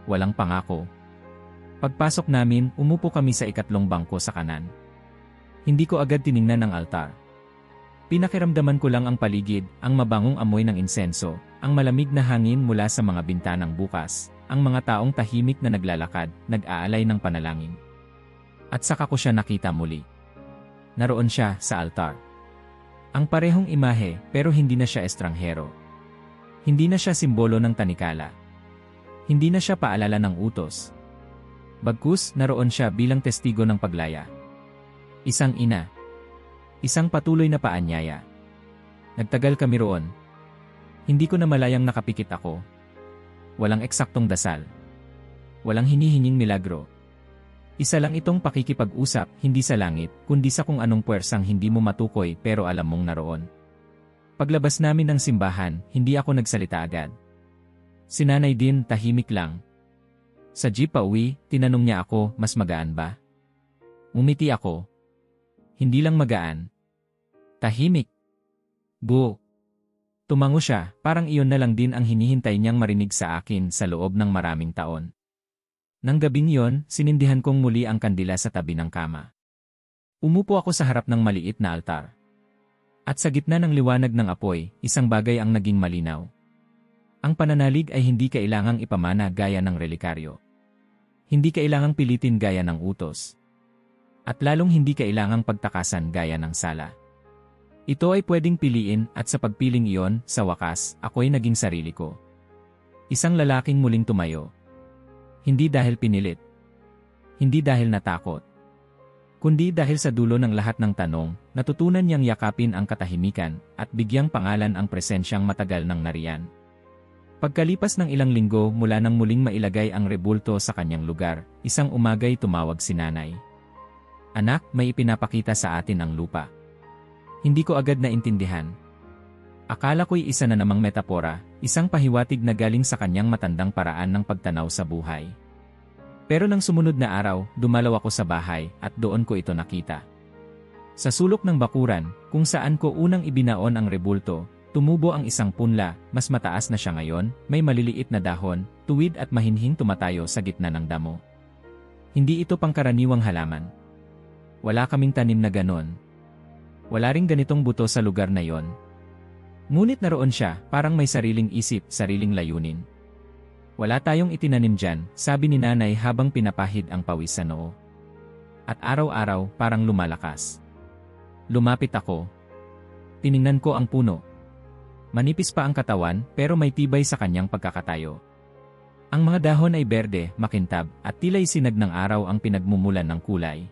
Walang pangako. Pagpasok namin, umupo kami sa ikatlong bangko sa kanan. Hindi ko agad tiningnan ang altar. Pinakiramdaman ko lang ang paligid, ang mabangong amoy ng insenso, ang malamig na hangin mula sa mga bintanang bukas, ang mga taong tahimik na naglalakad, nag-aalay ng panalangin. At saka ko siya nakita muli. Naroon siya sa altar. Ang parehong imahe, pero hindi na siya estranghero. Hindi na siya simbolo ng tanikala. Hindi na siya paalala ng utos. Bagkus, naroon siya bilang testigo ng paglaya. Isang ina. Isang patuloy na paanyaya. Nagtagal kami roon. Hindi ko na malayang nakapikit ako. Walang eksaktong dasal. Walang hinihinging milagro. Isa lang itong pakikipag-usap, hindi sa langit, kundi sa kung anong puwersang hindi mo matukoy pero alam mong naroon. Paglabas namin ng simbahan, hindi ako nagsalita agad. Si nanay din, tahimik lang. Sa jeep pauwi, tinanong niya ako, mas magaan ba? Umiti ako. Hindi lang magaan. Tahimik. Bu. Tumango siya, parang iyon na lang din ang hinihintay niyang marinig sa akin sa loob ng maraming taon. Nang gabing yon, sinindihan kong muli ang kandila sa tabi ng kama. Umupo ako sa harap ng maliit na altar. At sa gitna ng liwanag ng apoy, isang bagay ang naging malinaw. Ang pananalig ay hindi kailangang ipamana gaya ng relikaryo. Hindi kailangang pilitin gaya ng utos. At lalong hindi kailangang pagtakasan gaya ng sala. Ito ay pwedeng piliin at sa pagpiling iyon, sa wakas, ako'y naging sarili ko. Isang lalaking muling tumayo. Hindi dahil pinilit. Hindi dahil natakot. Kundi dahil sa dulo ng lahat ng tanong, natutunan niyang yakapin ang katahimikan at bigyang pangalan ang presensyang matagal nang nariyan. Pagkalipas ng ilang linggo mula nang muling mailagay ang rebulto sa kanyang lugar, isang umaga'y tumawag si nanay. Anak, may ipinapakita sa atin ang lupa. Hindi ko agad naintindihan. Akala ko'y isa na namang metapora, isang pahiwatig na galing sa kanyang matandang paraan ng pagtanaw sa buhay. Pero nang sumunod na araw, dumalaw ako sa bahay at doon ko ito nakita. Sa sulok ng bakuran, kung saan ko unang ibinaon ang rebulto, tumubo ang isang punla, mas mataas na siya ngayon, may maliliit na dahon, tuwid at mahinhing tumatayo sa gitna ng damo. Hindi ito pangkaraniwang halaman. Wala kaming tanim na ganon. Wala ring ganitong buto sa lugar na yon. Ngunit naroon siya, parang may sariling isip, sariling layunin. Wala tayong itinanim dyan, sabi ni nanay habang pinapahid ang pawis sa noo. At araw-araw parang lumalakas. Lumapit ako. Tiningnan ko ang puno. Manipis pa ang katawan pero may tibay sa kanyang pagkakatayo. Ang mga dahon ay berde, makintab, at tila'y sinag ng araw ang pinagmumulan ng kulay.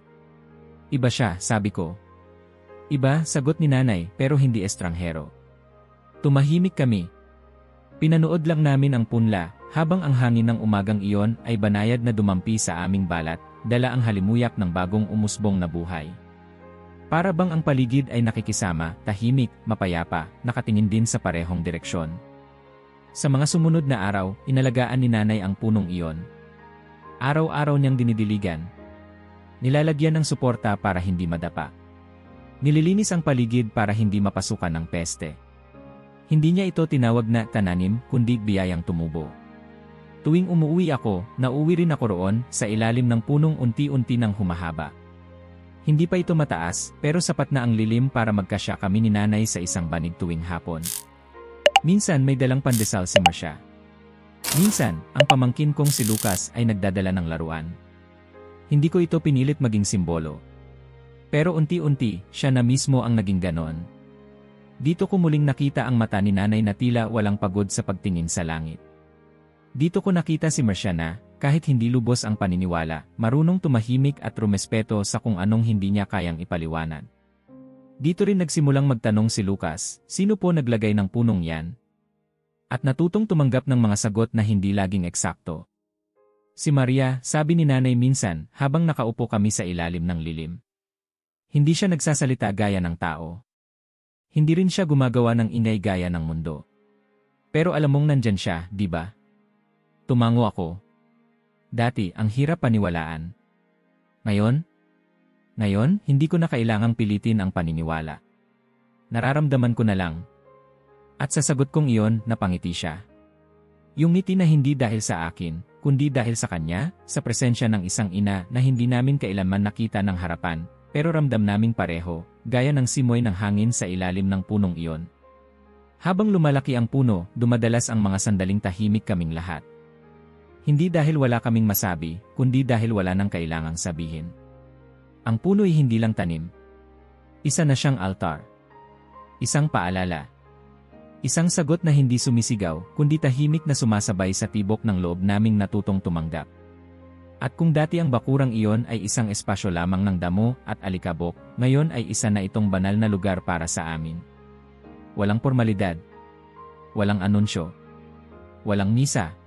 Iba siya, sabi ko. Iba, sagot ni nanay, pero hindi estranghero. Tumahimik kami. Pinanood lang namin ang punla, habang ang hangin ng umagang iyon ay banayad na dumampi sa aming balat, dala ang halimuyak ng bagong umusbong na buhay. Para bang ang paligid ay nakikisama, tahimik, mapayapa, nakatingin din sa parehong direksyon. Sa mga sumunod na araw, inalagaan ni nanay ang punong iyon. Araw-araw niyang dinidiligan. Nilalagyan ng suporta para hindi madapa. Nililinis ang paligid para hindi mapasukan ng peste. Hindi niya ito tinawag na tananim, kundi biyayang tumubo. Tuwing umuwi ako, nauwi rin ako roon, sa ilalim ng punong unti-unti nang humahaba. Hindi pa ito mataas, pero sapat na ang lilim para magkasya kami ni nanay sa isang banig tuwing hapon. Minsan may dalang pandesal si Marcia. Minsan, ang pamangkin kong si Lucas ay nagdadala ng laruan. Hindi ko ito pinilit maging simbolo. Pero unti-unti, siya na mismo ang naging ganon. Dito ko muling nakita ang mata ni nanay na tila walang pagod sa pagtingin sa langit. Dito ko nakita si Marcia na, kahit hindi lubos ang paniniwala, marunong tumahimik at rumespeto sa kung anong hindi niya kayang ipaliwanag. Dito rin nagsimulang magtanong si Lucas, sino po naglagay ng punong yan? At natutong tumanggap ng mga sagot na hindi laging eksakto. Si Maria, sabi ni nanay minsan, habang nakaupo kami sa ilalim ng lilim. Hindi siya nagsasalita gaya ng tao. Hindi rin siya gumagawa ng ingay gaya ng mundo. Pero alam mong nandyan siya, di ba? Tumango ako. Dati, ang hirap paniwalaan. Ngayon, hindi ko na kailangang pilitin ang paniniwala. Nararamdaman ko na lang. At sa sagot kong iyon, napangiti siya. Yung ngiti na hindi dahil sa akin, kundi dahil sa kanya, sa presensya ng isang ina na hindi namin kailanman nakita ng harapan, pero ramdam naming pareho, gaya ng simoy ng hangin sa ilalim ng punong iyon. Habang lumalaki ang puno, dumadalas ang mga sandaling tahimik kaming lahat. Hindi dahil wala kaming masabi, kundi dahil wala nang kailangang sabihin. Ang puno ay hindi lang tanim. Isa na siyang altar. Isang paalala. Isang sagot na hindi sumisigaw, kundi tahimik na sumasabay sa tibok ng loob naming natutong tumanggap. At kung dati ang bakurang iyon ay isang espasyo lamang ng damo at alikabok, ngayon ay isa na itong banal na lugar para sa amin. Walang formalidad. Walang anunsyo. Walang misa.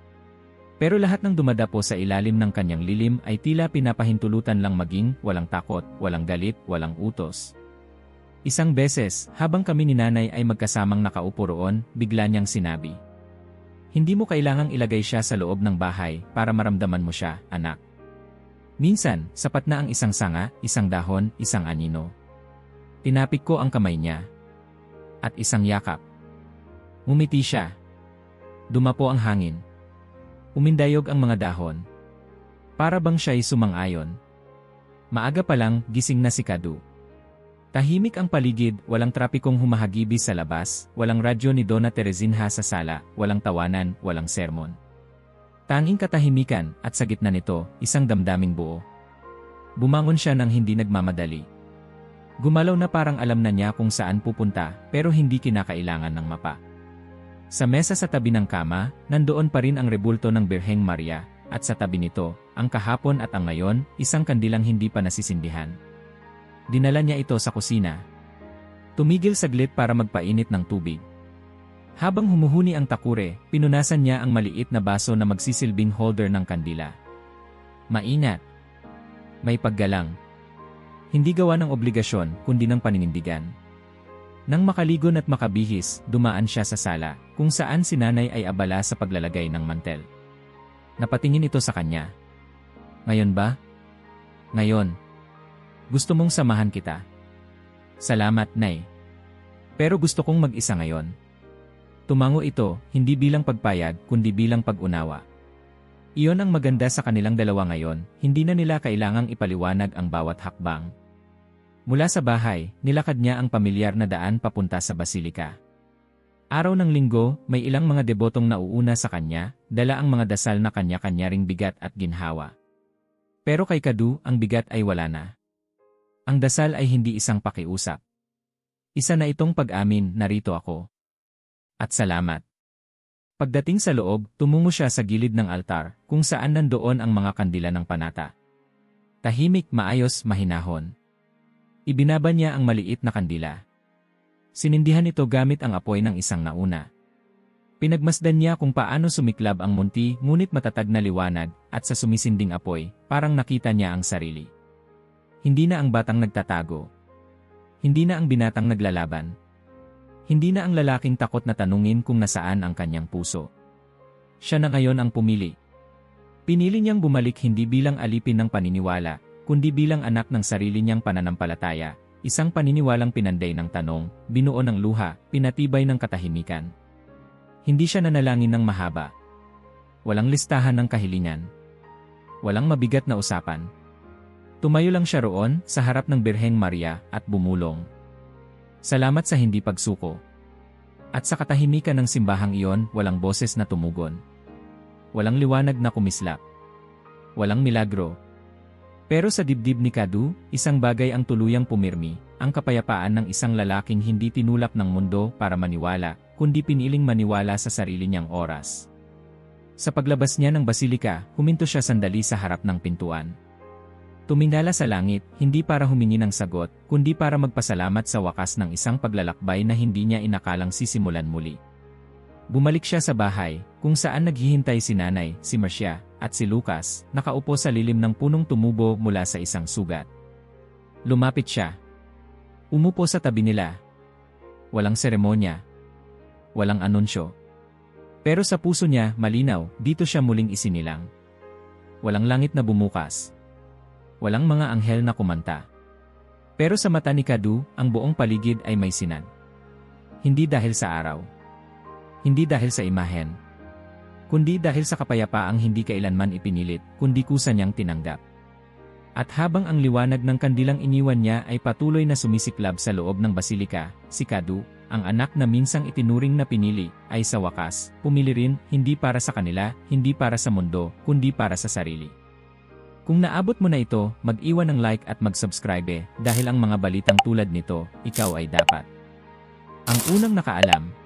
Pero lahat ng dumadapo sa ilalim ng kanyang lilim ay tila pinapahintulutan lang maging walang takot, walang galit, walang utos. Isang beses, habang kami ni nanay ay magkasamang nakaupo roon, bigla niyang sinabi. Hindi mo kailangang ilagay siya sa loob ng bahay para maramdaman mo siya, anak. Minsan, sapat na ang isang sanga, isang dahon, isang anino. Tinapik ko ang kamay niya. At isang yakap. Ngumiti siya. Dumapo ang hangin. Umindayog ang mga dahon. Para bang siya'y sumang-ayon. Maaga pa lang, gising na si Kadu. Tahimik ang paligid, walang trapikong humahagibis sa labas, walang radyo ni Donna Terezinha sa sala, walang tawanan, walang sermon. Tanging katahimikan, at sa gitna nito, isang damdaming buo. Bumangon siya nang hindi nagmamadali. Gumalaw na parang alam na niya kung saan pupunta, pero hindi kinakailangan ng mapa. Sa mesa sa tabi ng kama, nandoon pa rin ang rebulto ng Birheng Maria, at sa tabi nito, ang kahapon at ang ngayon, isang kandilang hindi pa nasisindihan. Dinala niya ito sa kusina. Tumigil saglit para magpainit ng tubig. Habang humuhuni ang takure, pinunasan niya ang maliit na baso na magsisilbing holder ng kandila. Maingat. May paggalang. Hindi gawa ng obligasyon, kundi ng paninindigan. Nang makaligon at makabihis, dumaan siya sa sala, kung saan si nanay ay abala sa paglalagay ng mantel. Napatingin ito sa kanya. Ngayon ba? Ngayon. Gusto mong samahan kita? Salamat, Nay. Pero gusto kong mag-isa ngayon. Tumango ito, hindi bilang pagpayag, kundi bilang pag-unawa. Iyon ang maganda sa kanilang dalawa ngayon, hindi na nila kailangang ipaliwanag ang bawat hakbang. Mula sa bahay, nilakad niya ang pamilyar na daan papunta sa basilika. Araw ng linggo, may ilang mga debotong nauuna sa kanya, dala ang mga dasal na kanya-kanya ring bigat at ginhawa. Pero kay Kadu, ang bigat ay wala na. Ang dasal ay hindi isang pakiusap. Isa na itong pag-amin, narito ako. At salamat. Pagdating sa loob, tumungo siya sa gilid ng altar, kung saan nandoon ang mga kandila ng panata. Tahimik, maayos, mahinahon. Ibinaba niya ang maliit na kandila. Sinindihan ito gamit ang apoy ng isang nauna. Pinagmasdan niya kung paano sumiklab ang munti ngunit matatag na liwanag at sa sumisinding apoy, parang nakita niya ang sarili. Hindi na ang batang nagtatago. Hindi na ang binatang naglalaban. Hindi na ang lalaking takot na tanungin kung nasaan ang kanyang puso. Siya na ngayon ang pumili. Pinili niyang bumalik hindi bilang alipin ng paniniwala, kundi bilang anak ng sarili niyang pananampalataya, isang paniniwalang pinanday ng tanong, binuo ng luha, pinatibay ng katahimikan. Hindi siya nanalangin ng mahaba. Walang listahan ng kahilingan. Walang mabigat na usapan. Tumayo lang siya roon, sa harap ng Birheng Maria, at bumulong. Salamat sa hindi pagsuko. At sa katahimikan ng simbahang iyon, walang boses na tumugon. Walang liwanag na kumislap. Walang milagro. Pero sa dibdib ni Kadu, isang bagay ang tuluyang pumirmi, ang kapayapaan ng isang lalaking hindi tinulak ng mundo para maniwala, kundi piniling maniwala sa sarili niyang oras. Sa paglabas niya ng basilika, huminto siya sandali sa harap ng pintuan. Tumingala sa langit, hindi para humingi ng sagot, kundi para magpasalamat sa wakas ng isang paglalakbay na hindi niya inakalang sisimulan muli. Bumalik siya sa bahay, kung saan naghihintay si nanay, si Marcia, at si Lucas, nakaupo sa lilim ng punong tumubo mula sa isang sugat. Lumapit siya. Umupo sa tabi nila. Walang seremonya. Walang anunsyo. Pero sa puso niya, malinaw, dito siya muling isinilang. Walang langit na bumukas. Walang mga anghel na kumanta. Pero sa mata ni Kadu, ang buong paligid ay may sinag. Hindi dahil sa araw. Hindi dahil sa imahen. Kundi dahil sa kapayapaang hindi kailanman ipinilit, kundi kusa niyang tinanggap. At habang ang liwanag ng kandilang iniwan niya ay patuloy na sumisiklab sa loob ng basilika, si Kadu, ang anak na minsang itinuring na pinili, ay sa wakas, pumili rin, hindi para sa kanila, hindi para sa mundo, kundi para sa sarili. Kung naabot mo na ito, mag-iwan ng like at mag-subscribe dahil ang mga balitang tulad nito, ikaw ay dapat. Ang unang nakaalam.